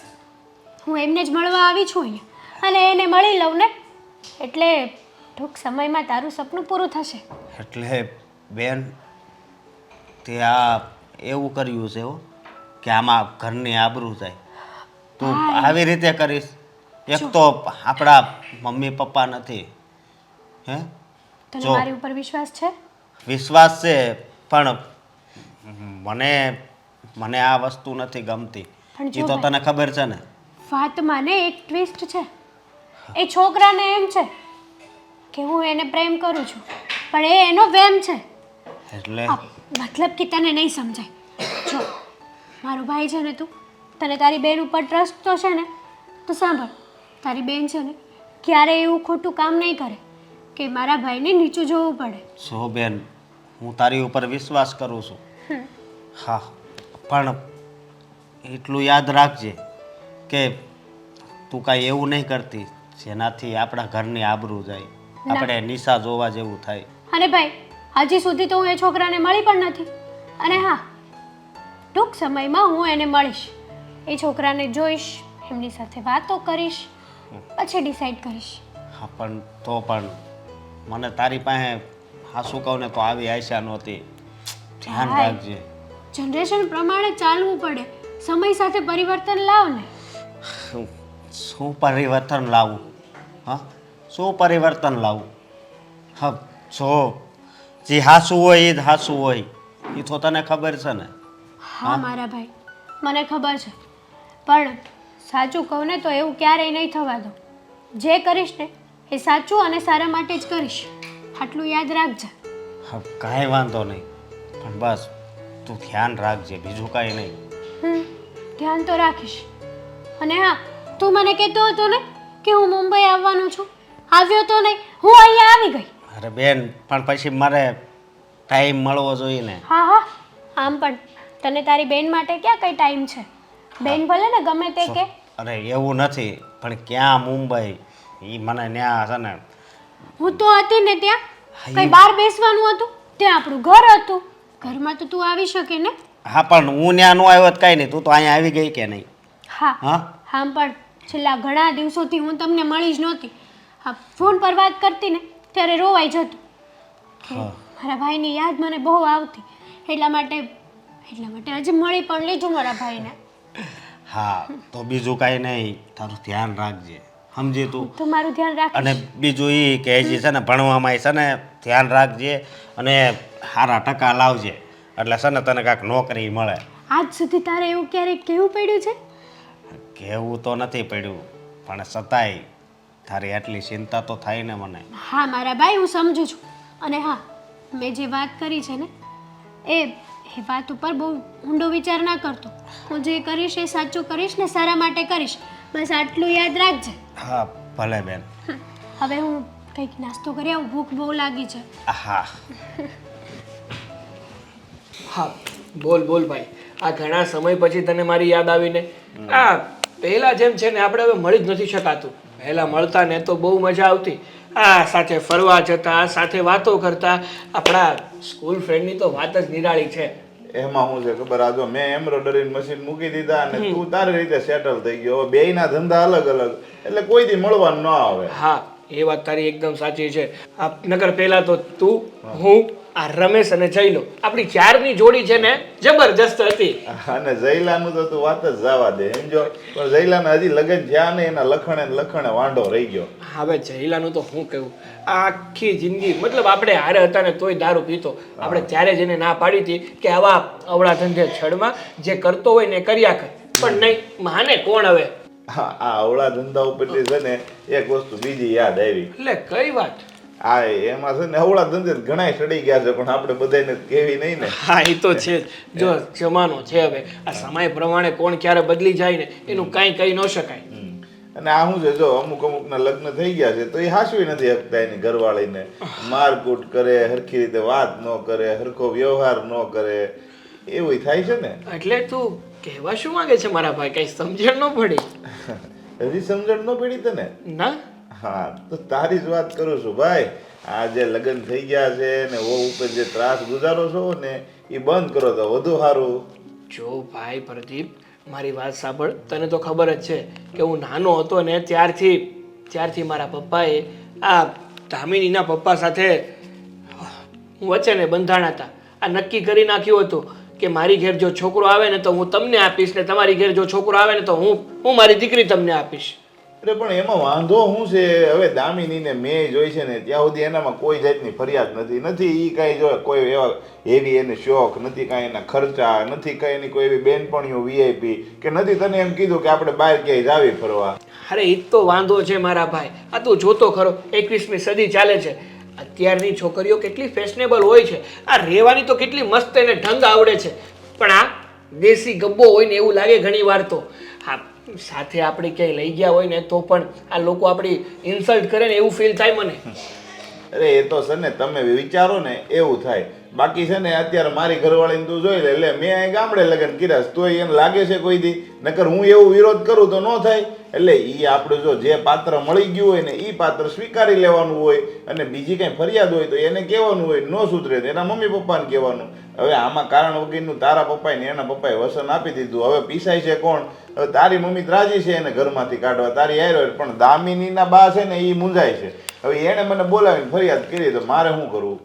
હું એમને જ મળવા આવી છું અહીંયા અને એને મળી લઉં ને એટલે ટૂંક સમયમાં તારું સપનું પૂરું થશે. એટલે બેન તે આ એવું કર્યું છે હો કે આમાં ઘરની આબરૂ જાય. તું આવી રીતે કરીશ? એક તો આપણા મમ્મી પપ્પા નથી, હે? તને જો. મારી ઉપર વિશ્વાસ છે? વિશ્વાસ છે પણ મને આ વસ્તુ નથી ગમતી. પણ એ જો તો ભાઈ. તને ખબર છે ને. વાતમાં ને એક ટ્વિસ્ટ છે. એ છોકરાને એમ છે કે હું એને પ્રેમ કરું છું પણ એ એનો વેમ છે. એટલે આ મતલબ કે તને નહીં સમજાય. જો મારો ભાઈ છે ને, તું તને તારી બેન ઉપર ટ્રસ્ટ તો છે ને, તો સાંભળ, તારી બેન છે ને ક્યારેય એવું ખોટું કામ નહીં કરે કે મારા ભાઈને નીચું જોવું પડે. સો બેન, હું તારી ઉપર વિશ્વાસ કરું છું. હા, પણ એટલું યાદ રાખજે કે તું કાંઈ એવું નહીં કરતી જેનાથી આપણા ઘરની આબરૂ જાય, આપણે નિશા જોવા જેવું થાય. અને ભાઈ હજી સુધી તો હું એ છોકરાને મળી પણ નથી. અને હા, ટૂંક સમયમાં હું એને મળીશ, એ છોકરાને જોઈશ, એમની સાથે વાતો કરીશ, પછી ડિસાઈડ કરીશ. હા, પણ તો પણ મને તારી પાસે હાસું કહું ને તો આવી આશા નહોતી. ધ્યાન ભાઈ. રાખજે. જનરેશન પ્રમાણે ચાલવું પડે, સમય સાથે પરિવર્તન લાવ ને. શું પરિવર્તન લાવવું? હા, શું પરિવર્તન લાવવું? હા, જો જે હાસું હોય એ જ હાસું હોય, એ તો તને ખબર છે ને. હા મારા ભાઈ, મને ખબર છે, પણ સાચું કહું ને તો એવું ક્યારેય નહીં થવા દો. જે કરીશ ને એ સાચું અને સારા માટે જ કરીશ, આટલું યાદ રાખજે. હા, કાંઈ વાંધો નહીં, પણ બસ તું ધ્યાન રાખજે, બીજું કાંઈ નહીં. ધ્યાન તો રાખીશ. અને હા, તું મને કહેતો હતો ને કે હું મુંબઈ આવવાનું છું, આવ્યો તો નહીં, હું અહીંયા આવી ગઈ. અરે બેન, પણ પછી મારે ટાઈમ મળવો જોઈએ ને. હા હા, આમ પણ તને તારી બેન માટે ક્યાં કઈ ટાઈમ છે? બેન ભલે ને ગમે તે કે. અરે એવું નથી, પણ ક્યાં મુંબઈ? એ મને ત્યાં છે ને. હું તો હતી ને ત્યાં, હા, કઈ બહાર બેસવાનું હતું, ત્યાં આપણું ઘર હતું, ઘરમાં તો તું આવી શકે ને. હા, પણ હું ત્યાં ન આવ્યો તો કાંઈ નહીં, તું તો અહીંયા આવી ગઈ કે નહીં? હા હા, હા, પણ છેલ્લા ઘણા દિવસોથી હું તમને મળી જ નહોતી. હા, ફોન પર વાત કરતી ને ત્યારે રોવાઈ જતું કે મારા ભાઈની યાદ મને બહુ આવતી, એટલા માટે આજે મળી પણ લીધું મારા ભાઈને. હા, તો બીજું કાંઈ નહીં, તારું ધ્યાન રાખજે, સમજી તું? તો મારું ધ્યાન રાખ. અને બીજું એ કે હજી છે ને ભણવામાં છે ને ધ્યાન રાખજે અને સારા ટકા લાવજે, એટલે છે ને તને કાંઈક નોકરી મળે. આજ સુધી તારે એવું ક્યારેક કેવું પડ્યું છે? કહેવું તો નથી પડ્યું, પણ છતાંય તારી આટલી ચિંતા તો થાય ને મને. હા મારા ભાઈ, હું સમજુ છું. અને હા, મેં જે વાત કરી છે ને એ વાત ઉપર બહુ ઊંડો વિચાર ના કરતો. હું જે કરીશ એ સાચું કરીશ ને સારા માટે કરીશ, બસ આટલું યાદ રાખજે. હા, ભલે બેન. હવે હું કંઈક નાસ્તો કરી આવું, ભૂખ બહુ લાગી છે. હા. હા, બોલ બોલ ભાઈ. આ ઘણા સમય પછી તને મારી યાદ આવીને. આ પહેલા જેમ છે ને આપણે હવે મળી જ નથી શકાતું. પહેલા મળતા ને તો બહુ મજા આવતી. આ સાથે ફરવા જતા, સાથે વાતો કરતા. આપણા સ્કૂલ ફ્રેન્ડની તો વાત જ નિરાળી છે. એમાં શું છે ખબર? આ જો મેં એમ્બ્રોઇડરી મશીન મૂકી દીધા અને તું તારી રીતે સેટલ થઈ ગયો. બેયના ધંધા અલગ અલગ, એટલે કોઈ દી મળવાનું ન આવે. હા, એ વાત તારી એકદમ સાચી છે. આ નકર પહેલા તો તું, હું, આ રમેશ અને જયલો, આપણી ચારની જોડી છે ને જબરજસ્ત હતી. અને જયલાનું તો તું વાત જ જવા દે, સમજો. પણ જયલાને હજી લગન જ્યાં ને એના લખણે વાંઢો રહી ગયો. હવે જયલાનું તો શું કહ્યું, આખી જિંદગી મતલબ આપણે હારે હતા ને તોય દારૂ પીતો. આપણે ત્યારે જ એને ના પાડી હતી કે આવા અવળા ધંધે છડમાં જે કરતો હોય ને એ કર્યા કર, પણ નહીં, માને કોણ હવે. આ અવળા ધંધા ઉપરથી છે ને એક વસ્તુ બીજી યાદ આવી. એટલે કઈ વાત? હા, એમાં છે ને અવળા ધંધે ઘણાય સડી ગયા છે, પણ આપણે બધાને કેવી નહીં ને. હા, એ તો છે જ. જો જમાનો છે હવે, આ સમય પ્રમાણે કોણ ક્યારે બદલી જાય ને એનું કાંઈ કહી ન શકાય. અને આ શું છે, જો અમુક અમુકના લગ્ન થઈ ગયા છે તો એ હાસવી નથી શકતા એની ઘરવાળીને, મારકૂટ કરે, હરખી રીતે વાત ન કરે, હરખો વ્યવહાર ન કરે, એવું થાય છે ને. એટલે તું કહેવા શું માંગે છે મારા ભાઈ? કઈ સમજણ ન પડી? હજી સમજણ ન પડી તને? ના. હા, તો તારી જ વાત કરું છું ભાઈ. આ જે લગ્ન થઈ ગયા છે ને વો ઉપર જે ત્રાસ ગુજારો છો ને એ બંધ કરો તો વધુ સારું. જો ભાઈ પ્રદીપ, મારી વાત સાંભળ. તને તો ખબર જ છે કે હું નાનો હતો ને ત્યારથી મારા પપ્પાએ આ ધામિનીના પપ્પા સાથે વચ્ચે ને બંધાણા હતા. આ નક્કી કરી નાખ્યું હતું કે મારી ઘેર જો છોકરો આવે ને તો હું તમને આપીશ, ને તમારી ઘેર જો છોકરો આવે ને તો હું મારી દીકરી તમને આપીશ. અરે પણ એમાં વાંધો શું છે? હવે દામિનીને મેં જોઈ છે ને ત્યાં સુધી એનામાં કોઈ જાતની ફરિયાદ નથી એ કાંઈ જો કોઈ એવા એવી એને શોખ નથી, કાંઈ એના ખર્ચા નથી, કાંઈ એની કોઈ એવી બેનપણીઓ વીઆઈપી કે નથી તને એમ કીધું કે આપણે બહાર ક્યાંય જાવી ફરવા. અરે એ તો વાંધો છે મારા ભાઈ. આ તું જોતો ખરો, 21મી સદી ચાલે છે. અત્યારની છોકરીઓ કેટલી ફેશનેબલ હોય છે, આ રહેવાની તો કેટલી મસ્ત એને ઢંગ આવડે છે, પણ આ દેશી ગબ્બો હોય ને એવું લાગે ઘણી વાર તો. હા, સાથે આપણે ક્યાંય લઈ ગયા હોય ને તો પણ આ લોકો આપણી ઇન્સલ્ટ કરે ને એવું ફીલ થાય મને. અરે એ તો છે ને તમે વિચારો ને એવું થાય. બાકી છે ને અત્યારે મારી ઘરવાળીને તું જોઈ લે, એટલે મેં અહીં ગામડે લગ્ન કર્યા તોય એને લાગે છે કોઈ દી, નકર હું એવું વિરોધ કરું તો ન થાય. એટલે એ આપણે જો જે પાત્ર મળી ગયું હોય ને એ પાત્ર સ્વીકારી લેવાનું હોય, અને બીજી કંઈ ફરિયાદ હોય તો એને કહેવાનું હોય, ન સુધરે તો એના મમ્મી પપ્પાને કહેવાનું. હવે આમાં કારણ વગરનું તારા પપ્પાએ ને એના પપ્પાએ વસન આપી દીધું, હવે પીસાય છે કોણ? હવે તારી મમ્મી રાજી છે એને ઘરમાંથી કાઢવા, તારી હારે, પણ દામિનીના બા છે ને એ મૂંઝાય છે. હવે એને મને બોલાવીને ફરિયાદ કરી તો મારે શું કરવું?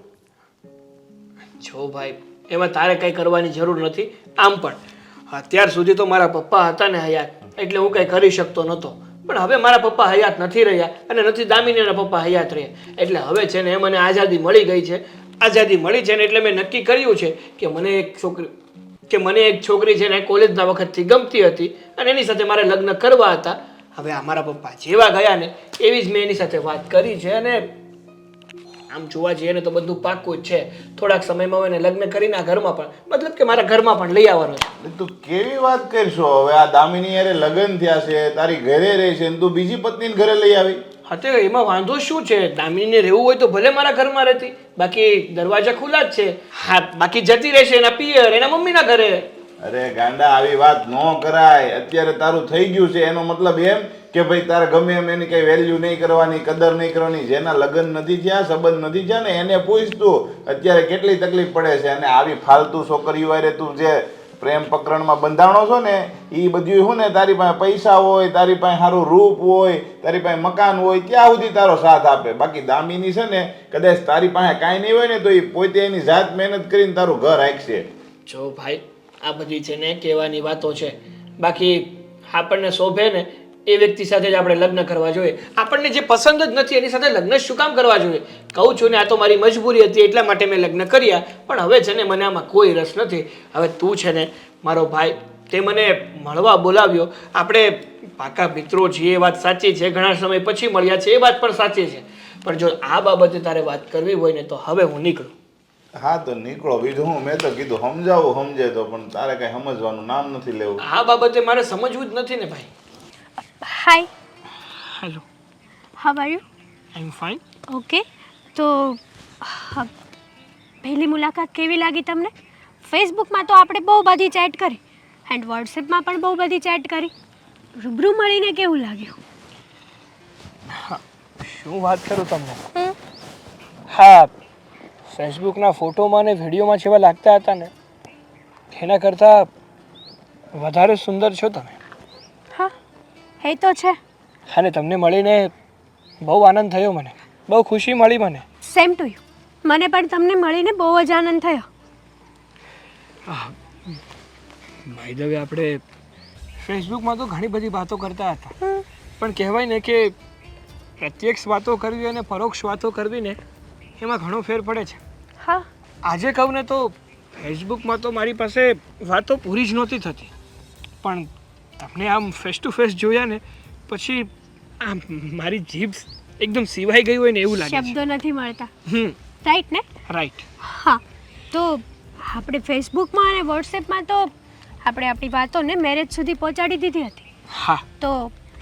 જો ભાઈ, એમાં તારે કંઈ કરવાની જરૂર નથી. આમ પણ અત્યાર સુધી તો મારા પપ્પા હતા ને હયાત, એટલે હું કંઈ કરી શકતો નહોતો. પણ હવે મારા પપ્પા હયાત નથી રહ્યા અને નથી દામિનીના પપ્પા હયાત રહ્યા, એટલે હવે છે ને મને આઝાદી મળી ગઈ છે. આઝાદી મળી છે ને એટલે મેં નક્કી કર્યું છે કે મને એક છોકરી છે ને કોલેજના વખતથી ગમતી હતી અને એની સાથે મારે લગ્ન કરવા હતા. હવે આ મારા પપ્પા જેવા ગયા ને એવી જ મેં એની સાથે વાત કરી છે, અને આમ જોવા જઈએ ને તો બધું પાક્કું જ છે. થોડાક સમયમાં હોય ને લગ્ન કરીને આ ઘરમાં પણ, મતલબ કે મારા ઘરમાં પણ લઈ આવવાનો છે. તું કેવી વાત કરશો? હવે આ દામિની યારે લગ્ન થયા છે, તારી ઘરે રહે છે ને તું બીજી પત્નીને ઘરે લઈ આવી? હા, તો એમાં વાંધો શું છે? દામિનીને રહેવું હોય તો ભલે મારા ઘરમાં રહેતી, બાકી દરવાજા ખુલ્લા જ છે. હા, બાકી જતી રહેશે એના પિયર, એના મમ્મીના ઘરે. અરે ગાંડા, આવી વાત ન કરાય. અત્યારે તારું થઈ ગયું છે એનો મતલબ એમ કે ભાઈ તારે ગમે એમ એની કઈ વેલ્યુ નહીં કરવાની, કદર નહીં કરવાની. જેના લગ્ન નથી થયા, સંબંધ નથી થયા ને એને પૂછતું અત્યારે કેટલી તકલીફ પડે છે. અને આવી ફાલતુ છોકરીઓ હારે તું જે પ્રેમ પ્રકરણમાં બંધાણો છો ને એ બધું શું ને, તારી પાસે પૈસા હોય, તારી પાસે સારું રૂપ હોય, તારી પાસે મકાન હોય, ત્યાં સુધી તારો સાથ આપે. બાકી દામિની છે ને કદાચ તારી પાસે કાંઈ નહીં હોય ને તો એ પોતે એની જાત મહેનત કરીને તારું ઘર હાંકશે. જો ભાઈ, આ બધી છે ને કહેવાની વાતો છે, બાકી આપણને શોભે ને એ વ્યક્તિ સાથે જ આપણે લગ્ન કરવા જોઈએ. આપણને જે પસંદ જ નથી એની સાથે લગ્ન શું કામ કરવા જોઈએ? કહું છું ને, આ તો મારી મજબૂરી હતી એટલા માટે મેં લગ્ન કર્યા, પણ હવે છે ને મને આમાં કોઈ રસ નથી. હવે તું છે ને મારો ભાઈ, તે મને મળવા બોલાવ્યો, આપણે પાકા મિત્રો છીએ એ વાત સાચી છે, ઘણા સમય પછી મળ્યા છે એ વાત પણ સાચી છે, પણ જો આ બાબતે તારે વાત કરવી હોય ને તો હવે હું નીકળું. હા તો નીકળો, બીજું હું. મેં તો કીધું સમજાવું સમજે તો, પણ તારે કઈ સમજવાનું નામ નથી લેવું. આ બાબતે મારે સમજવું જ નથી ને ભાઈ. Hi, hello, how are you? I am fine. Okay, તો પહેલી મુલાકાત કેવી લાગી તમને? ફેસબુકમાં તો આપણે બહુ બધી ચેટ કરી એન્ડ વોટ્સએપમાં પણ બહુ બધી ચેટ કરી. રૂબરૂ મળીને કેવું લાગ્યું? શું વાત કરું તમને? હા, ફેસબુકના ફોટોમાં ને વિડીયોમાં જેવા લાગતા હતા ને એના કરતાં વધારે સુંદર છો તમે. હા, એ તો છે. અને તમને મળીને બહુ આનંદ થયો, મને બહુ ખુશી મળી. મને સેમ ટુ યુ. મને પણ તમને મળીને બહુ જ આનંદ થયો. બાય ધ વે, આપણે ફેસબુકમાં તો ઘણી બધી વાતો કરતા હતા, પણ કહેવાય ને કે પ્રત્યક્ષ વાતો કરવી અને પરોક્ષ વાતો કરવી ને એમાં ઘણો ફેર પડે છે. હા, આજે કહું ને તો ફેસબુકમાં તો મારી પાસે વાતો પૂરી જ નહોતી થતી, પણ તમને આમ ફેસ ટુ ફેસ જોયા ને પછી આમ મારી જીભ એકદમ સિવાઈ ગઈ હોય ને એવું લાગે છે. શબ્દો નથી મળતા. રાઈટ ને? રાઈટ. હા, તો આપણે ફેસબુકમાં અને વોટ્સએપમાં તો આપણે આપણી વાતોને મેરેજ સુધી પહોંચાડી દીધી હતી. હા, તો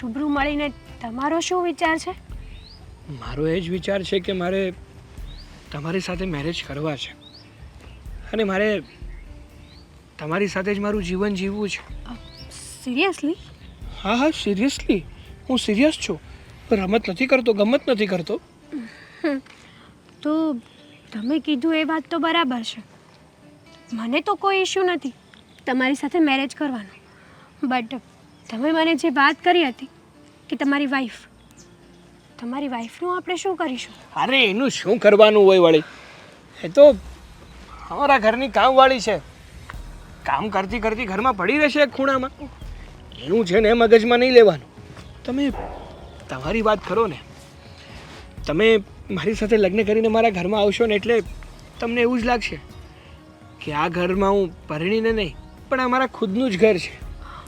રૂબરૂ મળીને તમારો શું વિચાર છે? મારો એ જ વિચાર છે કે મારે તમારી સાથે મેરેજ કરવા છે અને મારે તમારી સાથે જ મારું જીવન જીવવું છે. સિરિયસલી? હા હા સિરિયસલી, હું સિરિયસ છું. રમત નથી કરતો, ગમત નથી કરતો. તો તમે કીધું એ વાત તો બરાબર છે. મને તો કોઈ ઇશ્યુ નથી તમારી સાથે મેરેજ કરવાનો, બટ તમે મને જે વાત કરી હતી કે તમારી વાઈફનું આપણે શું કરીશું? અરે એનું શું કરવાનું હોય વળી, એ તો અમારા ઘરની કામવાળી છે. કામ કરતી કરતી ઘરમાં પડી રહેશે એક ખૂણામાં. એનું છે ને મગજમાં નહીં લેવાનું. તમે તમારી વાત કરો ને. તમે મારી સાથે લગ્ન કરીને મારા ઘરમાં આવશો ને એટલે તમને એવું જ લાગશે કે આ ઘરમાં હું પરણીને નહીં પણ આ મારા ખુદનું જ ઘર છે.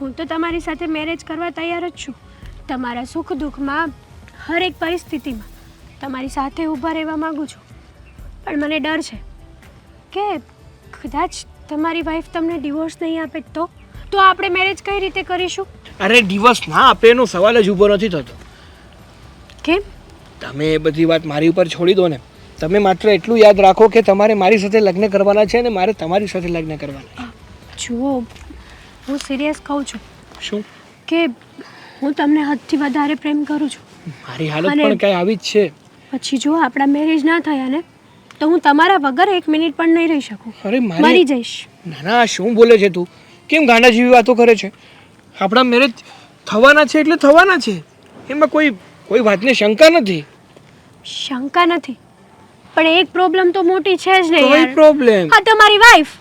હું તો તમારી સાથે મેરેજ કરવા તૈયાર જ છું. તમારા સુખ દુઃખમાં હરેક પરિસ્થિતિમાં તમારી સાથે ઊભા રહેવા માગું છું. પણ મને ડર છે કે કદાચ તમારી વાઈફ તમને ડિવોર્સ નહીં આપે તો આપણે મેરેજ કઈ રીતે કરીશું? અરે ડિવોર્સ ના આપે એનો સવાલ જ ઊભો નથી થતો. કેમ? તમે એ બધી વાત મારી ઉપર છોડી દો ને. તમે માત્ર એટલું યાદ રાખો કે તમારે મારી સાથે લગ્ન કરવાના છે અને મારે તમારી સાથે લગ્ન કરવાના છે. જુઓ, હું સિરિયસ કહું છું શું? કે હું તમને હદથી વધારે પ્રેમ કરું છું. મારી હાલત પણ કઈ આવી જ છે. પછી જો આપણા મેરેજ ના થયા ને તો હું તમારા વગર એક મિનિટ પણ નહીં રહી શકું. અરે મરી જઈશ. ના ના, શું બોલે છે તું? કેમ ગાંડા જેવી વાતો કરે છે? આપણા મેરેજ થવાના છે એટલે થવાના છે, એમાં કોઈ વાતને શંકા નથી. શંકા નથી, પણ એક પ્રોબ્લેમ તો મોટી છે જ ને કોઈ યાર. પ્રોબ્લેમ? હા, તમારી વાઈફ.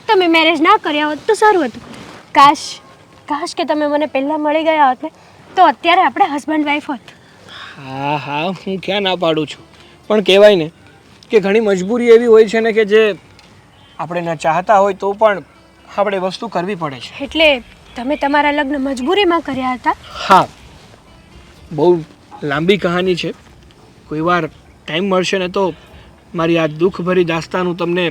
તમે મેરેજ ના કર્યા હોત તો સારું હતું. કાશ કે તમે મને પહેલા મળી ગયા હોત ને તો અત્યારે આપણે હસબન્ડ વાઈફ હોત. હા હા, હું ક્યાં ના પાડું છું, પણ કહેવાય ને કે ઘણી મજબૂરી એવી હોય છે ને કે જે આપણે ન ચાહતા હોય તો પણ આપણે વસ્તુ કરવી પડે છે. એટલે તમે તમારા લગ્ન મજબૂરીમાં કર્યા હતા? હા, બહુ લાંબી કહાની છે. કોઈ વાર ટાઈમ મળશે ને તો મારી આ દુઃખભરી દાસ્તાન હું તમને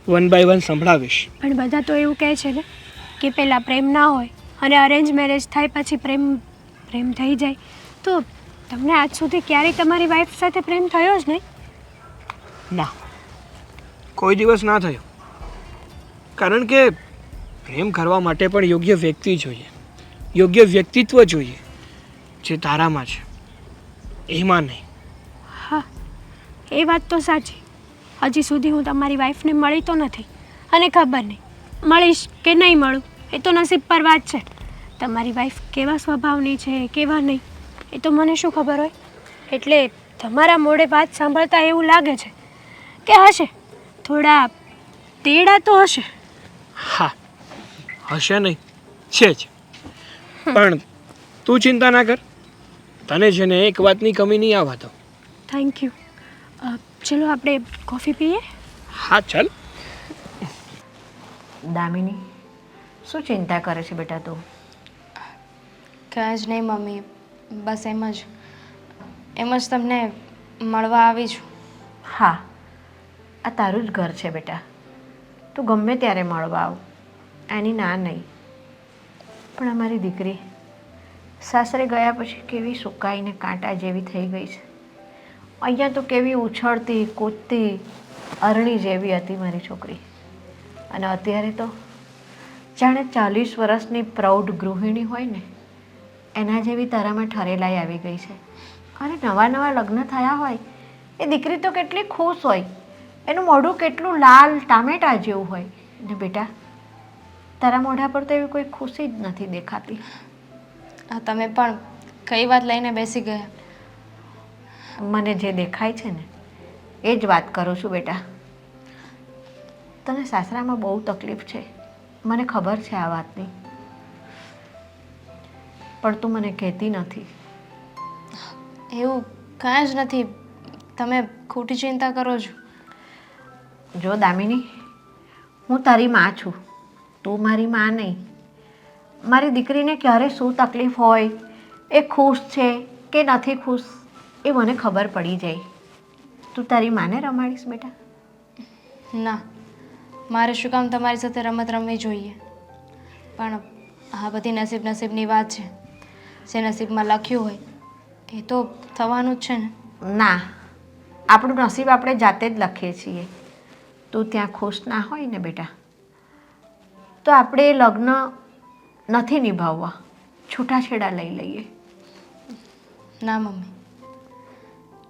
વન બાય વન સંભળાવીશ. પણ બધા તો એવું કહે છે ને કે પહેલાં પ્રેમ ના હોય અને અરેન્જ મેરેજ થાય પછી પ્રેમ થઈ જાય. તો તમને આજ સુધી ક્યારેય તમારી વાઈફ સાથે પ્રેમ થયો જ નહીં? ના, કોઈ દિવસ ના થયો. કારણ કે પ્રેમ કરવા માટે પણ યોગ્ય વ્યક્તિ જોઈએ, યોગ્ય વ્યક્તિત્વ જોઈએ, જે તારામાં છે એમાં નહીં. હા, એ વાત તો સાચી. હજી સુધી હું તમારી વાઈફને મળી તો નથી અને ખબર નહીં મળીશ કે નહીં મળું, એ તો નસીબ પર વાત છે. તમારી વાઈફ કેવા સ્વભાવની છે કેવા નહીં એ તો મને શું ખબર હોય. એટલે તમારા મોઢે વાત સાંભળતા એવું લાગે છે કે હશે, થોડા તેડા તો હશે. હા, હશે નહીં, છે જ. પણ તું ચિંતા ના કર, તને છે ને એક વાતની કમી નહીં આવવા દઉં. Thank you. ચલો આપણે કોફી પીએ. હા ચાલ. દામિની, શું ચિંતા કરે છે બેટા તું? કાંઈ જ નહીં મમ્મી, બસ એમ જ તમને મળવા આવી છું. હા, આ તારું જ ઘર છે બેટા. તું ગમે ત્યારે મળવા આવ, એની ના નહીં. પણ અમારી દીકરી સાસરે ગયા પછી કેવી સુકાઈને કાંટા જેવી થઈ ગઈ છે. અહીંયા તો કેવી ઉછળતી કૂદતી અરણી જેવી હતી મારી છોકરી, અને અત્યારે તો જાણે 40 વર્ષની પ્રૌઢ ગૃહિણી હોય ને એના જેવી તારામાં ઠરેલાઈ આવી ગઈ છે. અને નવા લગ્ન થયા હોય એ દીકરી તો કેટલી ખુશ હોય, એનું મોઢું કેટલું લાલ ટામેટા જેવું હોય ને બેટા તારા મોઢા પર તો એવી કોઈ ખુશી જ નથી દેખાતી. આ તમે પણ કઈ વાત લઈને બેસી ગયા? મને જે દેખાય છે ને એ જ વાત કરું છું બેટા. તને સાસરામાં બહુ તકલીફ છે, મને ખબર છે આ વાતની, પણ તું મને કહેતી નથી. એવું કાંઈ જ નથી, તમે ખોટી ચિંતા કરો છો. જો દામિની, હું તારી માં છું, તું મારી માં નહીં. મારી દીકરીને ક્યારે શું તકલીફ હોય, એ ખુશ છે કે નથી ખુશ એ મને ખબર પડી જાય. તું તારી માને રમાડીશ બેટા? ના, મારે શું કામ તમારી સાથે રમત રમવી જોઈએ? પણ આ બધી નસીબની વાત છે. જે નસીબમાં લખ્યું હોય એ તો થવાનું જ છે ને. ના, આપણું નસીબ આપણે જાતે જ લખીએ છીએ. તું ત્યાં ખુશ ના હોય ને બેટા, તો આપણે એ લગ્ન નથી નિભાવવા, છૂટાછેડા લઈ લઈએ. ના મમ્મી,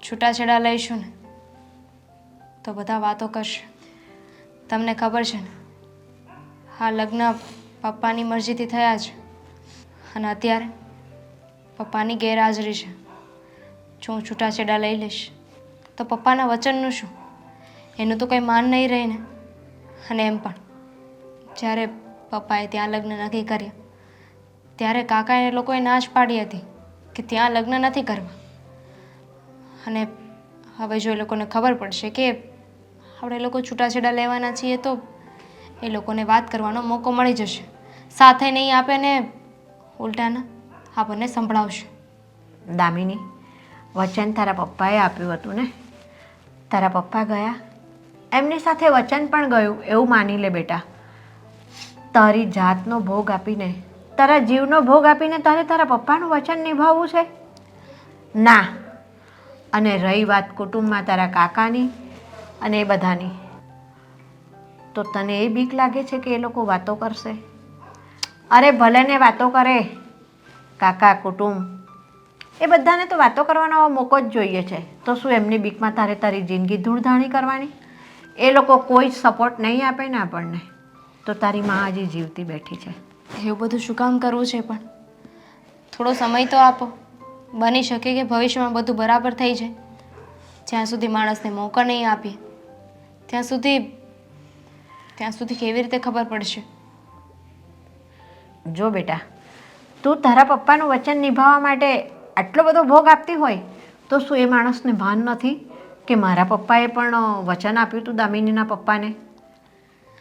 છૂટાછેડા લઈશું ને તો બધા વાતો કરશે. તમને ખબર છે ને, આ લગ્ન પપ્પાની મરજીથી થયા છે અને અત્યારે પપ્પાની ગેરહાજરી છે. જો હું છૂટાછેડા લઈ લઈશ તો પપ્પાના વચનનું શું? એનું તો કંઈ માન નહીં રહે ને. અને એમ પણ જ્યારે પપ્પાએ ત્યાં લગ્ન નક્કી કર્યા ત્યારે કાકાએ લોકોએ ના જ પાડી હતી કે ત્યાં લગ્ન નથી કરવા. અને હવે જો એ લોકોને ખબર પડશે કે આપણે લોકો છૂટાછેડા લેવાના છીએ તો એ લોકોને વાત કરવાનો મોકો મળી જશે. સાથે નહીં આપે ને ઉલટાના આપણને સંભળાવશે. દામિની, વચન તારા પપ્પાએ આપ્યું હતું ને, તારા પપ્પા ગયા, એમની સાથે વચન પણ ગયું એવું માની લે બેટા. તારી જાતનો ભોગ આપીને, તારા જીવનો ભોગ આપીને તારે તારા પપ્પાનું વચન નિભાવવું છે? ના. અને રહી વાત કુટુંબમાં તારા કાકાની અને એ બધાની, તો તને એ બીક લાગે છે કે એ લોકો વાતો કરશે? અરે ભલે ને વાતો કરે, કાકા કુટુંબ એ બધાને તો વાતો કરવાનો મોકો જ જોઈએ છે. તો શું એમની બીકમાં તારે તારી જિંદગી ધૂળધાણી કરવાની? એ લોકો કોઈ જ સપોર્ટ નહીં આપે ને આપણને, તો તારી માં હજી જીવતી બેઠી છે. એવું બધું શું કામ કરવું છે? પણ થોડો સમય તો આપો. બની શકે કે ભવિષ્યમાં બધું બરાબર થઈ જાય. જ્યાં સુધી માણસને મોકો નહીં આપીએ ત્યાં સુધી કેવી રીતે ખબર પડશે? જો બેટા, તું તારા પપ્પાનું વચન નિભાવવા માટે આટલો બધો ભોગ આપતી હોય તો શું એ માણસને ભાન નથી કે મારા પપ્પાએ પણ વચન આપ્યું હતું દામિનીના પપ્પાને,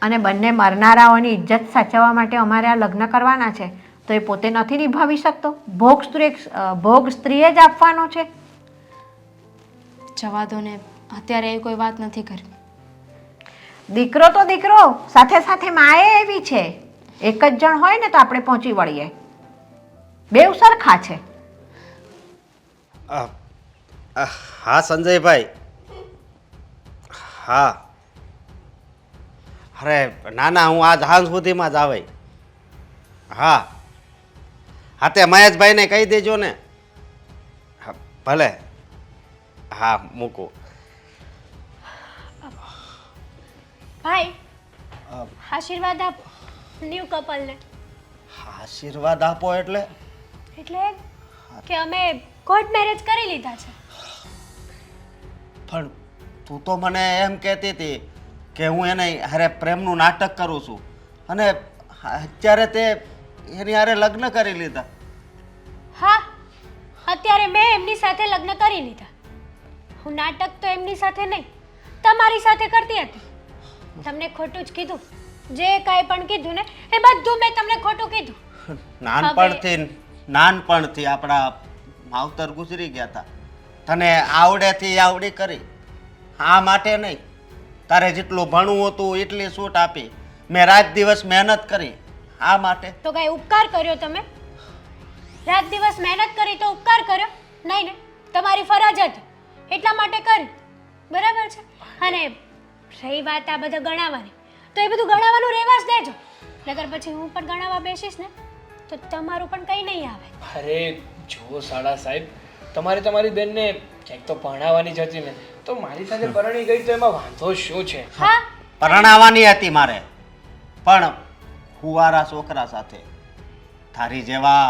અને બંને મરનારાઓની ઇજ્જત સાચવવા માટે અમારે આ લગ્ન કરવાના છે, તો એ પોતે નથી નિભાવી શકતો? ભોગ સ્ત્રીએ જ આપવાનો છે. જવા દો ને, અત્યારે એવી કોઈ વાત નથી કરવી. દીકરો તો દીકરો, સાથે સાથે માએ એવી છે. એક જ જણ હોય ને તો આપણે પહોંચી વળીએ. બેઉ સરખા છે. હા સંજયભાઈ, હા. અરે ના ના, હું આજ હાલ સુધીમાં જ આવે. હા હા, તે મહેશભાઈને કહી દેજો ને. હા ભલે. હા મૂકો. ભાઈ, આશીર્વાદ આપ ન્યૂ કપલને. આશીર્વાદ આપો એટલે? એટલે કે અમે કોર્ટ મેરેજ કરી લીધા છે. પણ તું તો મને એમ કહેતી હતી કે હું એને હારે પ્રેમનું નાટક કરું છું, અને અત્યારે તે એની હારે લગ્ન કરી લીધા. હા, અત્યારે મેં એમની સાથે લગ્ન કરી લીધા. હું નાટક તો એમની સાથે નહીં, તમારી સાથે કરતી હતી. તમને ખોટું જ કીધું. જે કાંઈ પણ કીધું ને એ બધું મેં તમને ખોટું કીધું. નાનપણથી આપણા માવતર ગુજરી ગયા હતા. તને આવડેથી આવડી કરી, આ માટે નહીં. તારે જેટલું ભણવું હતું એટલી છૂટ આપી. મેં રાત દિવસ મહેનત કરી, આ માટે. તો કાંઈ ઉપકાર કર્યો તમે? રાત દિવસ મહેનત કરી તો ઉપકાર કર્યો નહીં ને? તમારી ફરજ હતી એટલા માટે કરી, બરાબર છે. અને રહી વાત આ બધા ગણાવવાની, તો એ બધું ગણાવવાનું રહેવા જ દેજો. નગર પછી હું પણ ગણાવવા બેસીશ ને તો તમારું પણ કંઈ નહીં આવે. અરે જુઓ શાળા સાહેબ, તમારે તમારી બેનને ક્યાંક તો ભણાવવાની જ હતી ને, તો મારી સાથે પરણી ગઈ તો એમાં વાંધો શું છે? હા, પરણાવવાની હતી મારે, પણ કુંવારા છોકરા સાથે, તારી જેવા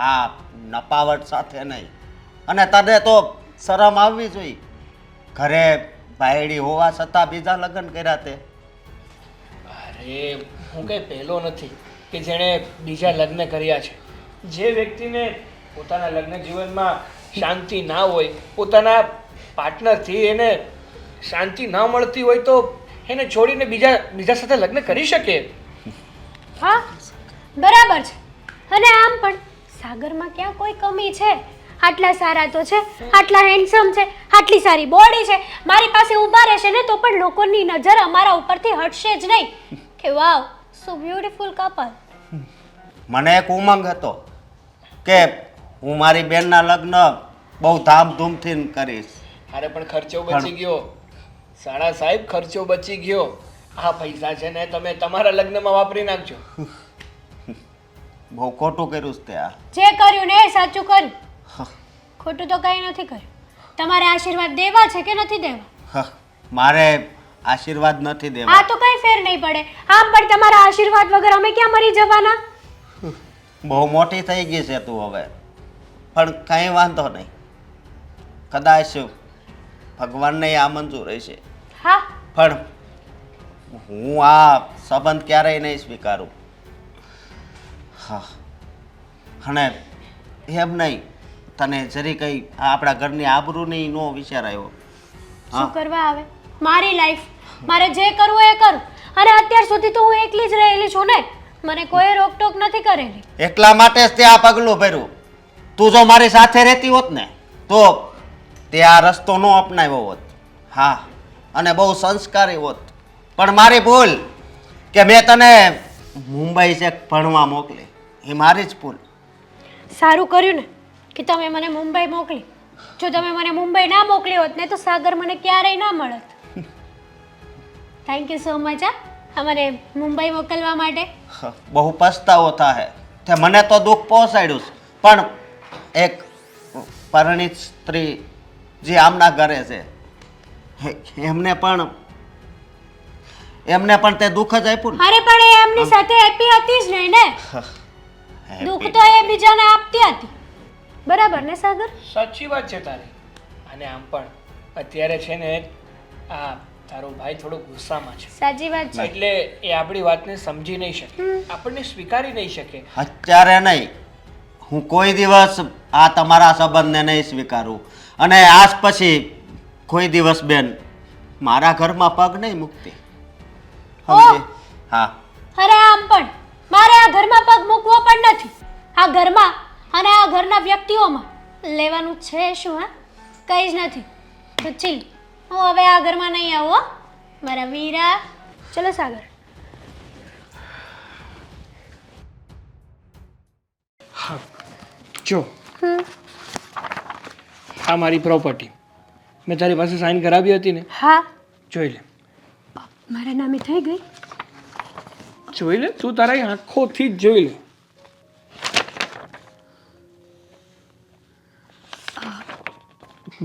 આ નપાવટ સાથે નહીં. અને તને તો શરમ આવવી જોઈએ. ઘરે બાયડી હોવા છતાં બીજા લગ્ન કર્યા તે. અરે હું કંઈ પહેલો નથી કે જેણે બીજા લગ્ન કર્યા છે. જે વ્યક્તિને પોતાના લગ્ન જીવનમાં શાંતિ ના હોય, પોતાના પાર્ટનરથી એને શાંતિ ન મળતી હોય, તો એને છોડીને બીજા સાથે લગ્ન કરી શકે. હા, બરાબર છે. અને આમ પણ સાગરમાં ક્યાં કોઈ કમી છે? આટલા સારા તો છે, આટલા હેન્ડસમ છે, આટલી સારી બોડી છે. મારી પાસે ઊભા રહેશે ને તો પણ લોકોની નજર અમારા ઉપરથી હટશે જ નહીં કે વાવ સો બ્યુટીફુલ કપલ. મને એક ઉમંગ હતો કે હું મારી બેનના લગ્ન બહુ ધામધૂમથી કરીશ. અરે પણ ખર્ચો બચી ગયો સાડા સાહેબ, ખર્ચો બચી ગયો. આ પૈસા છે ને તમે તમારા લગ્નમાં વાપરી નાખજો. બહુ ખોટું કર્યું છે તે આ. જે કર્યું ને એ સાચું કર્યું. ખોટું તો કંઈ નથી કર્યું. તમારે આશીર્વાદ દેવા છે કે નથી દેવા? હ, મારે આશીર્વાદ નથી દેવા. આ તો કઈ ફેર નહીં પડે. આમ પણ તમારા આશીર્વાદ વગર અમે ક્યાં મરી જવાના? બહુ મોટી થઈ ગઈ છે તું હવે, પણ કંઈ વાંધો નહીં. કદાચ ભગવાનને આ મંજૂર હશે, હા, પણ હું આ સંબંધ ક્યારેય નહીં સ્વીકારું. હા, અને એમ નહીં, તને જરી કંઈ આપણા ઘરની આબરૂની નો વિચાર આવ્યો? શું કરવા આવે? મારી લાઈફ, મારે જે કરવું એ કરું. અને અત્યાર સુધી તો હું એકલી જ રહેલી છું ને, મને કોઈ રોકટોક નથી કરેલી. એટલા માટે જ તે આ પગલું ભર્યું. તું જો મારી સાથે રહેતી હોત ને તો તે આ રસ્તો ન અપનાવ્યો હોત. હા, અને બહુ સંસ્કારી હોત. પણ મારી ભૂલ કે મેં તને મુંબઈ છે ભણવા મોકલી, એ મારી જ ભૂલ. સારું કર્યું ને કે તમે મને મુંબઈ મોકલી. જો તમે મને મુંબઈ ના મોકલી હોત ને તો સાગર મને ક્યારેય ના મળત. થેન્ક યુ સો મચ આ મને મુંબઈ મોકલવા માટે. બહુ પસ્તાવો થાય તે મને તો દુઃખ પહોંચાડ્યું છે, પણ એક પરિણીત સ્ત્રી જે આમના ઘરે છે એમને પણ તે દુઃખ જ આપ્યું ને. અરે પણ એ એમની સાથે હેપી હતી જ નહીં ને. દુઃખ તો એ બીજાને આપતી હતી. બરાબર ને સાગર? સાચી વાત છે તારી. અને આમ પણ અત્યારે છે ને આ તારો ભાઈ થોડો ગુસ્સામાં છે, સાચી વાત છે. એટલે એ આપણી વાતને સમજી નહીં શકે, આપણને સ્વીકારી નહીં શકે. અત્યારે નહીં, હું કોઈ દિવસ આ તમારા સંબંધને નહીં સ્વીકારું, અને આજ પછી કોઈ દિવસ બેન મારા ઘરમાં પગ નહીં મૂકતી. સમજી? હા. અરે આમ પણ મારે આ ઘરમાં પગ મૂકવો પણ નથી. આ ઘરમાં અને આ ઘરના વ્યક્તિઓમાં લેવાનું છે શું? હા, કંઈ જ નથી. તો ચીલ, હું હવે આ ઘરમાં નહીં આવું હો મારા વીરા. ચલો સાગર. જો આ મારી પ્રોપર્ટી મેં તારી પાસે સાઈન કરાવી હતી ને, હા, જોઈ લે. મારા નામે થઈ ગઈ. જોઈ લે, તું તારા આંખોથી જ જોઈ લે.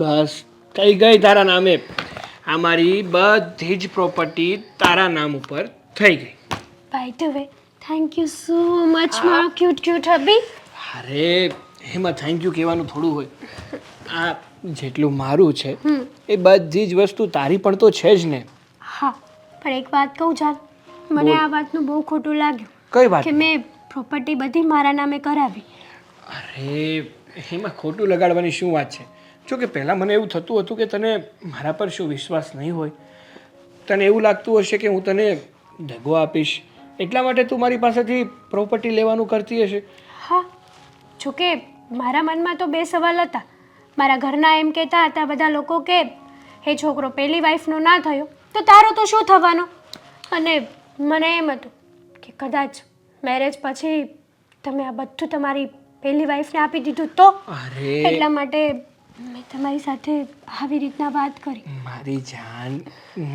બસ થઈ ગઈ તારા નામે. આ મારી બધી જ પ્રોપર્ટી તારા નામ ઉપર થઈ ગઈ. By the way, thank you so much મારો ક્યુટ ક્યુટ હબી. અરે એમાં થેન્ક યુ કહેવાનું થોડું હોય. આ જેટલું મારું છે એ બધી જ વસ્તુ તારી પણ તો છે જ ને. હા, પણ એક વાત કહું ચાલ, મને આ વાતનું બહુ ખોટું લાગ્યું કઈ વાત? કે મેં પ્રોપર્ટી બધી મારા નામે કરાવી. અરે એમાં ખોટું લગાડવાની શું વાત છે? જો કે પહેલાં મને એવું થતું હતું કે તને મારા પર શું વિશ્વાસ નહીં હોય, તને એવું લાગતું હશે કે હું તને દગો આપીશ, એટલા માટે તું મારી પાસેથી પ્રોપર્ટી લેવાનું કરતી હશે. હા, જોકે મારા મનમાં તો બે સવાલ હતા. મારા ઘરના એમ કહેતા હતા બધા લોકો કે એ છોકરો પહેલી વાઈફનો ના થયો તો તારો તો શું થવાનો? અને મને એમ હતું કે કદાચ મેરેજ પછી તમે આ બધું તમારી પહેલી વાઈફને આપી દીધું તો. અરે એટલા માટે મેં તમારી સાથે આવી રીતના વાત કરી. મારી જાન,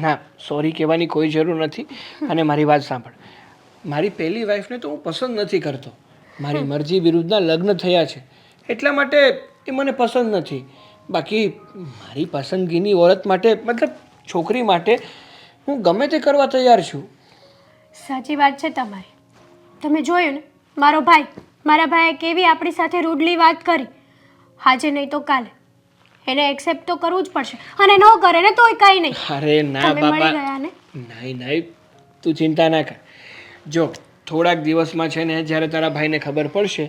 ના સોરી કહેવાની કોઈ જરૂર નથી. અને મારી વાત સાંભળ, મારી પહેલી વાઈફને તો હું પસંદ નથી કરતો. મારી મરજી વિરુદ્ધના લગ્ન થયા છે એટલા માટે એ મને પસંદ નથી. બાકી મારી પસંદગીની ઓરત માટે, મતલબ છોકરી માટે હું ગમે તે કરવા તૈયાર છું. સાચી વાત છે તમારી. તમે જોયું ને મારા ભાઈએ કેવી આપણી સાથે રૂડલી વાત કરી. આજે નહીં તો કાલે એને એક્સેપ્ટ તો કરવું જ પડશે, અને ન કરે ને તોય કાંઈ નહીં. અરે ના તમે મળી બાપા, ગયા ને. નહીં તું ચિંતા ના કર. જો થોડાક દિવસમાં છે ને જ્યારે તારા ભાઈને ખબર પડશે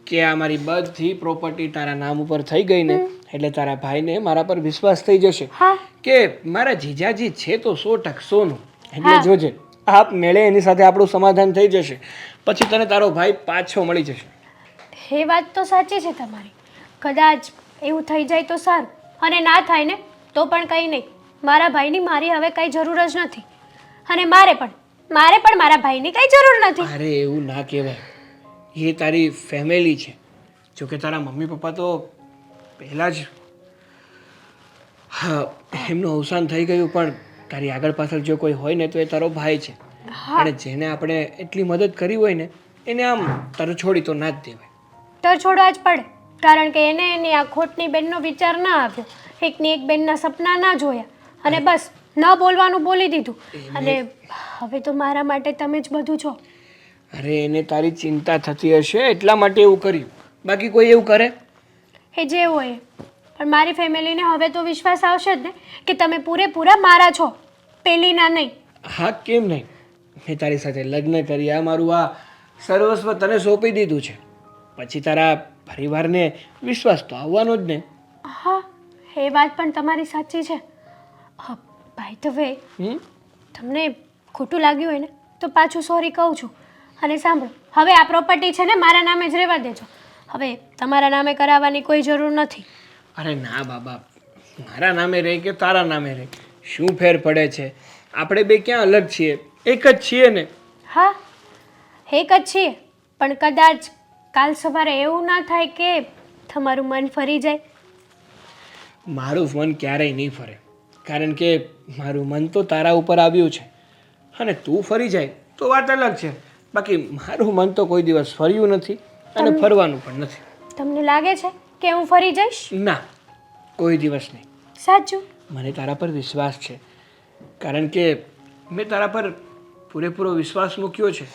કે આ મારી બધી પ્રોપર્ટી તારા નામ ઉપર થઈ ગઈ ને, એટલે તારા ભાઈને મારા પર વિશ્વાસ થઈ જશે હા, કે મારા જીજાજી છે તો 100% સોનું. એટલે જોજે આપ મેળે એની સાથે આપણું સમાધાન થઈ જશે, પછી તને તારો ભાઈ પાછો મળી જશે. એ વાત તો સાચી છે તમારી. કદાચ એવું થઈ જાય તો સારું, અને ના થાય ને તો પણ કંઈ નહીં. મારા ભાઈની મારી હવે કંઈ જરૂર જ નથી, અને મારે પણ મારા ભાઈની કંઈ જરૂર નથી. અરે એવું ના કહેવાય, એ તારી ફેમિલી છે, જોકે તારા મમ્મી પપ્પા તો પહેલાં જ હા એમનું અવસાન થઈ ગયું, પણ તારી આગળ પાછળ જો કોઈ હોય ને તો એ તારો ભાઈ છે. અને જેને આપણે એટલી મદદ કરી હોય ને એને આમ તારો છોડી તો ના જ દેવાય. તર છોડવા જ પડે, કારણ કે એને એની આ ખોટની બેનનો વિચાર ના આવ્યો, એકની એક બેનના સપના ના જોયા અને બસ ન બોલવાનું બોલી દીધું. અને હવે તો મારા માટે તમે જ બધું છો. અરે એને તારી ચિંતા થતી હશે એટલા માટે એવું કર્યું, બાકી કોઈ એવું કરે? એ જે હોય એ. પણ મારી ફેમિલીને હવે તો વિશ્વાસ આવશે જ ને કે તમે પૂરેપૂરા મારા છો, પેલીના નહીં. હા કેમ નહીં, મેં તારી સાથે લગ્ન કરી, આ મારું આ સર્વસ્વ તને સોંપી દીધું છે, પછી તારા પરિવારને વિશ્વાસ તો આવવાનો જ ને. હા, એ વાત પણ તમારી સાચી છે. બાય ધ વે, તમને ખોટું લાગ્યું હોય ને તો પાછું સોરી કહું છું. અને સાંભળો, હવે આ પ્રોપર્ટી છે ને મારા નામે જ રહેવા દેજો. હવે તમારા નામે કરાવવાની કોઈ જરૂર નથી. અરે ના બાબા, મારા નામે રહે કે તારા નામે રહે, શું ફેર પડે છે? આપણે બે ક્યાં અલગ છીએ, એક જ છીએ ને. હા, એક જ છીએ, પણ કદાચ કાલ સવારે એવું ના થાય કે તમારું મન ફરી જાય. મારું મન ક્યારેય નહીં ફરે, કારણ કે મારું મન તો તારા ઉપર આવ્યું છે, અને તું ફરી જાય તો વાત અલગ છે, બાકી મારું મન તો કોઈ દિવસ ફર્યું નથી અને ફરવાનું પણ નથી. તમને લાગે છે કે હું ફરી જઈશ? ના, કોઈ દિવસ નહીં. સાચું? મને તારા પર વિશ્વાસ છે, કારણ કે મેં તારા પર પૂરેપૂરો વિશ્વાસ મૂક્યો છે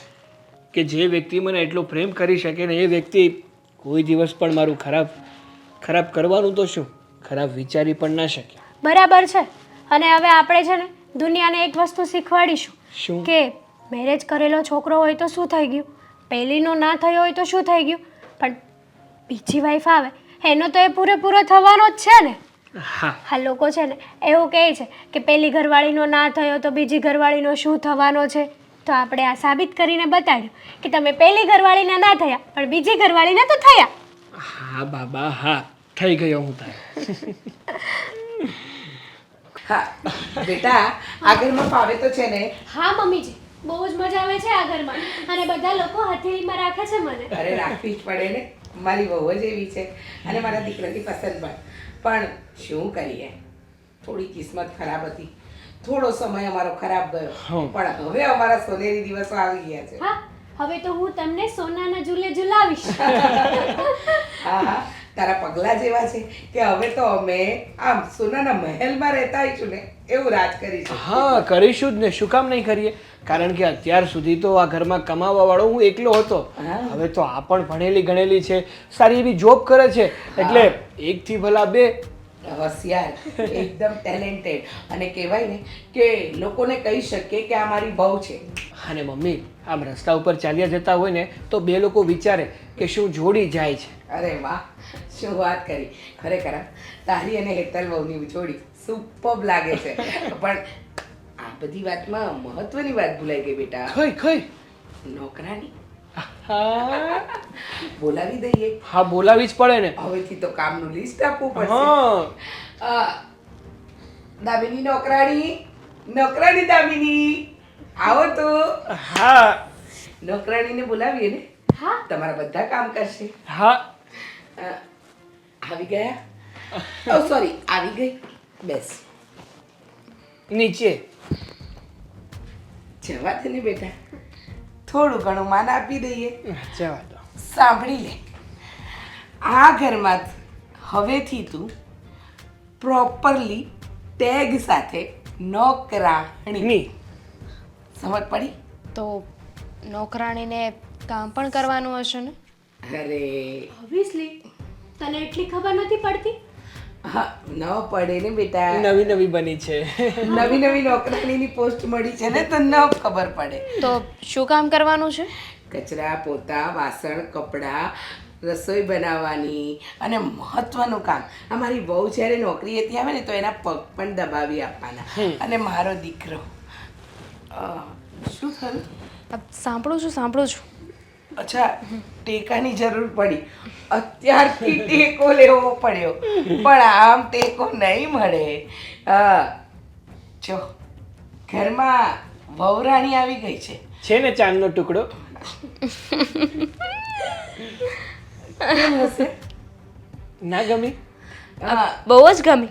કે જે વ્યક્તિ મને એટલો પ્રેમ કરી શકે ને એ વ્યક્તિ કોઈ દિવસ પણ મારું ખરાબ કરવાનું તો શું, ખરાબ વિચારી પણ ના શકે. બરાબર છે. અને હવે આપણે છે ને દુનિયાને એક વસ્તુ શીખવાડીશું શું? કે મેરેજ કરેલો છોકરો હોય તો શું થઈ ગયું, પહેલીનો ના થયો હોય તો શું થઈ ગયું, પણ બીજી વાઈફ આવે એનો તો એ પૂરેપૂરો થવાનો જ છે ને. હા, આ લોકો છે ને એવું કહે છે કે પહેલી ઘરવાળીનો ના થયો તો બીજી ઘરવાળીનો શું થવાનો છે. તો આપણે આ સાબિત કરીને બતાડ્યું કે તમે પહેલી ઘરવાળીના ના થયા પણ બીજી ઘરવાળીના તો થયા. હા બાબા, હા થઈ ગયો હું તારે. હા બેટા, આ ઘરમાં ફાવે તો છે ને? હા મમ્મીજી, બહુ જ મજા આવે છે આ ઘરમાં અને બધા લોકો હથેળીમાં રાખે છે મને. અરે રાખવી જ પડે ને, મારી વહુ જ એવી છે અને મારા દીકરાની પસંદ પણ શું કરીએ, થોડી કિસ્મત ખરાબ હતી, થોડો સમય અમારો ખરાબ ગયો, પણ હવે અમારા સોનેરી દિવસો આવી ગયા છે. હા, હવે તો હું તમને સોનાના ઝૂલે ઝુલાવીશ. હા હા, તારા પગલા જેવા છે કે હવે તો અમે આમ સોનાના મહેલમાં રહેતા આવીશું ને એવું રાજ કરીશું. હા કરીશું જ ને, શું કામ નહીં કરીએ? કારણ કે અત્યાર સુધી તો આ ઘરમાં કમાવા વાળો હું એકલો હતો, હવે તો આ પણ ભણેલી ગણેલી છે, સારી એવી જોબ કરે છે, એટલે એકથી ભલા બે. હોશિયાર, એકદમ ટેલેન્ટેડ, અને કહેવાય ને કે લોકોને કહી શકીએ કે આ મારી બહુ છે. અને મમ્મી, આમ રસ્તા ઉપર ચાલ્યા જતા હોય ને તો બે લોકો વિચારે કે શું જોડી જાય છે. અરે વાહ, શું વાત કરી! ખરેખર તારી અને હેતલ વહુની જોડી સુપર્બ લાગે છે. પણ આ બધી વાતમાં મહત્વની વાત ભૂલાઈ ગઈ બેટા. કઈ? નોકરાની હા બોલાવી દઈએ. હા, બોલાવી જ પડે ને. હવેથી તો કામનું લિસ્ટ આપવું પડશે. હા, દામિની નોકરાણી દામિની, આવો તો. હા નોકરાણીને બોલાવીએ ને, હા, તમારા બધા કામ કરશે. હા. આવી ગયા? ઓ સોરી, આવી ગઈ. બેસ. નીચે જવા દે ને બેટા, થોડું ઘણું માન આપી દઈએ. જવા દો. સાંભળી લે, આ ઘરમાં હવેથી તું પ્રોપરલી ટેગ સાથે નોકરાણી. સમજ પડી? તો નોકરાણીને કામ પણ કરવાનું હશે ને? અરે ઓબ્વિયસલી. તને એટલી ખબર નથી પડતી? હા, ન પડે ને બેટા, નવી બની છે. નવી નોકરાણીની પોસ્ટ મળી છે ને તો ન ખબર પડે. તો શું કામ કરવાનું છે? કચરા પોતા, વાસણ, કપડાં, રસોઈ બનાવવાની, અને મહત્વનું કામ, અમારી વહુ જ્યારે નોકરીએથી આવે ને તો એના પગ પણ દબાવી આપવાના. અને મારો દીકરો શું થયું? સાંભળું છું. અચ્છા, ટેકાની જરૂર પડી, અત્યારથી ટેકો લેવો પડ્યો, પણ આમ ટેકો નહીં મળે. જો ઘરમાં વહુરાણી આવી ગઈ છે ને ચાંદનો ટુકડો. કેમ હશે? ના ગમી? બહુ જ ગમી.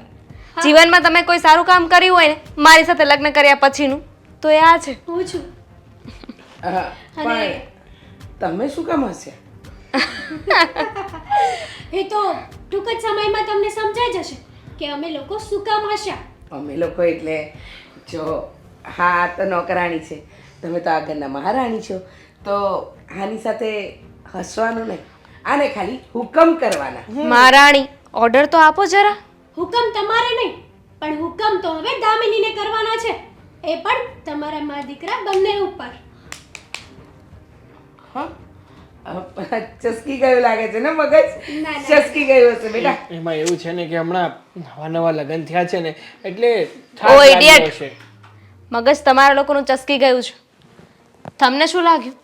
જીવનમાં તમે કોઈ સારું કામ કર્યું હોય ને મારી સાથે લગ્ન કર્યા પછીનું તો એ આ છે. હું છું. પણ તમે શું કામ હશે? એ તો ટૂંક જ સમયમાં તમને સમજાઈ જશે કે અમે લોકો શું કામ હસ્યા. અમે લોકો એટલે જો હા આ તો નોકરાણી છે, તમે તો આ ઘરના મહારાણી છો, તો આની સાથે હસવાનું નહીં, આને ખાલી હુકમ કરવાના. મહારાણી ઓર્ડર તો આપો જરા. હુકમ તમારે નહીં, પણ હુકમ તો હવે દામિનીને કરવાના છે, એ પણ તમારા મા દીકરા બંને ઉપર. હા ચસકી ગયું લાગે છે ને મગજ? ના. ચસકી ગયું હશે બેટા. એમાં એવું છે ને કે હમણાં નવા નવા લગ્ન થયા છે ને એટલે ઓ થાક લાગ્યો idiot. હશે. મગજ તમારા લોકોનું ચસકી ગયું છે. તમને શું લાગ્યું?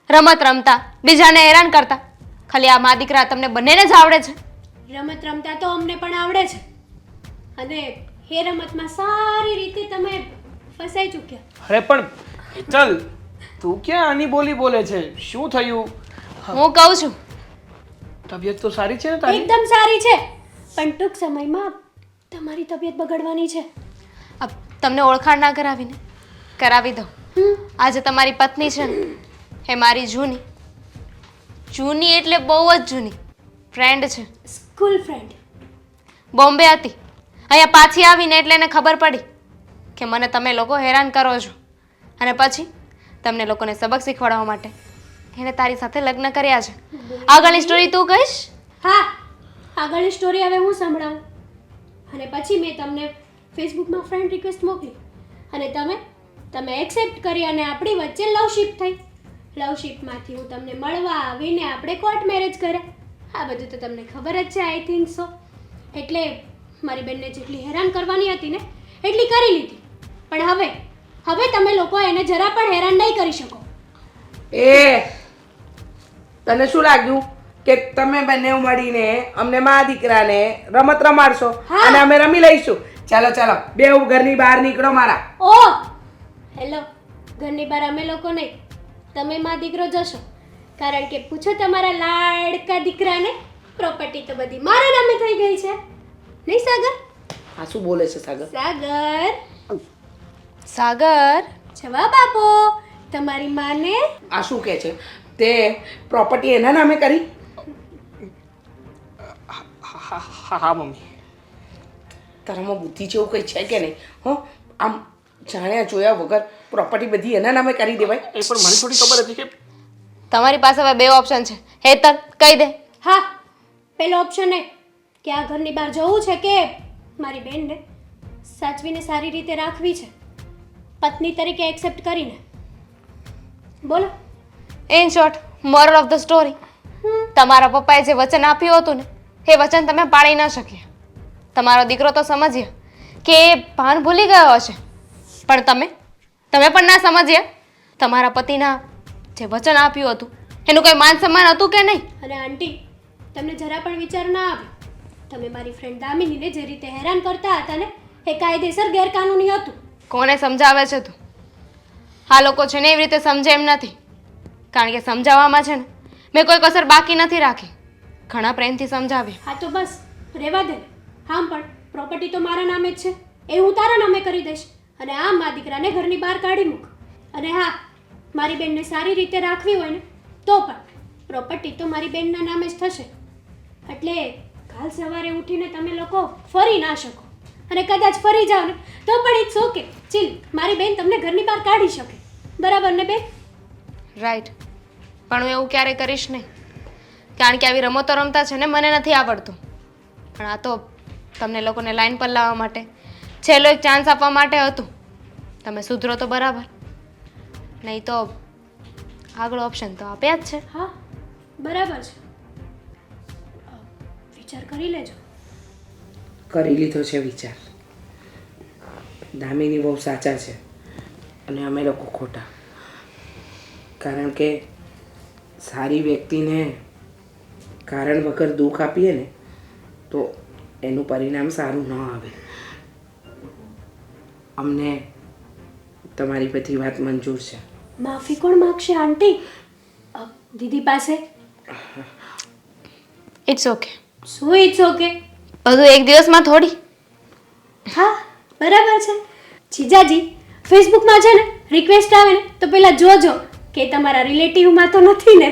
રમત રમતા બીજાને હેરાન કરતા ખાલી આ મા દીકરા તમને બંનેને જ આવડે છે. રમત રમતા તો અમને પણ આવડે છે, અને એ રમતમાં સારી રીતે તમે ફસાઈ ચૂક્યા. અરે પણ ચલ તું ક્યાં આની બોલી બોલે છે? શું થયું? હું કહું છું તબિયત તો સારી છે ને તારી? એકદમ સારી છે, પણ ટૂંક સમયમાં તમારી તબિયત બગડવાની છે. અબ તમને ઓળખાણ ના કરાવીને કરાવી દઉં. આજે તમારી પત્ની છે ને એ મારી જૂની એટલે બહુ જ જૂની ફ્રેન્ડ છે. School friend. બોમ્બે હતી, અહીંયા પાછી આવીને એટલે એને ખબર પડી કે મને તમે લોકો હેરાન કરો છો, અને પછી તમને લોકોને સબક શીખવાડવા માટે એણે તારી સાથે લગ્ન કર્યા છે. આગળની સ્ટોરી તું કહીશ? હા, આગળની સ્ટોરી હવે હું સંભળાવું. અને પછી મેં તમને ફેસબુકમાં ફ્રેન્ડ રિક્વેસ્ટ મોકલી અને તમે એક્સેપ્ટ કરી અને આપણી વચ્ચે લવશીપ થઈ. લવશીપમાંથી હું તમને મળવા આવીને આપણે કોર્ટ મેરેજ કર્યા. આ બધું તો તમને ખબર જ છે, આઈ થિંક સો. એટલે મારી બેનને જેટલી હેરાન કરવાની હતી ને એટલી કરી લીધી, પણ હવે તમે લોકો એને જરા પણ હેરાન નહીં કરી શકો. એ તને શું લાગ્યું કે તમે બંને મળીને અમને મા દીકરાને રમત રમાડશો હા. અને અમે રમી લઈશું? ચાલો ચાલો બે ઘરની બહાર નીકળો મારા. ઓ હેલો, ઘરની બહાર અમે લોકો નહીં, તમે માં દીકરો જશો, કારણ કે પૂછો તમારા લાડકા દીકરાને, પ્રોપર્ટી તો બધી મારા નામે થઈ ગઈ છે, નહીં સાગર? આ શું બોલે છે સાગર? સાગર જવાબ આપો તમારી માને. આ શું કહે છે? તે પ્રોપર્ટી એના નામે કરી? હા મમ્મી. તારામાં બુદ્ધિ છે એવું કંઈ છે કે નહીં? હો આમ જાણ્યા જોયા વગર પ્રોપર્ટી બધી એના નામે કરી દેવાય? એ પણ મને થોડી ખબર હતી કે તમારી પાસે હવે બે ઓપ્શન છે. હેતલ કહી દે. હા, પેલો ઓપ્શન એ કે આ ઘરની બહાર જવું છે કે મારી બેનને સાચવીને સારી રીતે રાખવી છે, પત્ની તરીકે એક્સેપ્ટ કરીને. બોલો. In short moral of the story, તમારા પપ્પાએ જે વચન આપ્યું હતું ને એ વચન તમે પાળી ન શક્યા. તમારો દીકરો તો સમજ્યા કે એ ભાન ભૂલી ગયો હશે, પણ તમે પણ ના સમજ્યા તમારા પતિના જે વચન આપ્યું હતું એનું કોઈ માન સન્માન હતું કે નહીં. અને આંટી, તમને જરા પણ વિચાર ના આવ્યો? તમે મારી ફ્રેન્ડ દામિનીને જે રીતે હેરાન કરતા હતા ને એ કાયદેસર ગેરકાનૂની હતું. કોને સમજાવે છે તું? આ લોકો છે ને એવી રીતે સમજે એમ નથી, કારણ કે સમજાવવામાં છે ને મેં કોઈ કસર બાકી નથી રાખી, ઘણા પ્રેમથી સમજાવી. હા તો બસ રહેવા દે. હા, પણ પ્રોપર્ટી તો મારા નામે જ છે, એ હું તારા નામે કરી દઈશ, અને આ મા દીકરાને ઘરની બહાર કાઢી મૂક. અને હા, મારી બેનને સારી રીતે રાખવી હોય ને તો પણ પ્રોપર્ટી તો મારી બેનના નામે જ થશે. એટલે કાલ સવારે ઉઠીને તમે લોકો ફરી ના શકો, અને કદાચ ફરી જાઓ ને તો પણ ઇટ્સ ઓકે, ચીલ, મારી બેન તમને ઘરની બહાર કાઢી શકે. બરાબર ને બેન? રાઈટ, પણ હું એવું ક્યારેય કરીશ નહીં, કારણ કે આવી રમતો રમતા છે ને મને નથી આવડતું. પણ આ તો તમને લોકોને લાઈન પર લાવવા માટે, છેલ્લો એક ચાન્સ આપવા માટે હતું. તમે સુધરો તો બરાબર, નહીં તો આગળ ઓપ્શન તો આપ્યા જ છે. હા, બરાબર છે. વિચાર કરી લેજો. કરી લીધો છે વિચાર. દામિની બહુ સાચા છે અને અમે લોકો ખોટા, કારણ કે સારી વ્યક્તિને કારણ વગર દુઃખ આપીએ ને તો એનું પરિણામ સારું ન આવે. અમને તમારી બધી વાત મંજૂર છે. માફી કોણ માગશે આંટી? દીદી પાસે? It's okay. શું ઇટ્સ ઓકે? બધું એક દિવસમાં થોડી. હા બરાબર છે. જીજાજી ફેસબુકમાં છે ને રિક્વેસ્ટ આવે ને તો પહેલાં જોજો કે તમારા રિલેટિવમાં તો નથી ને.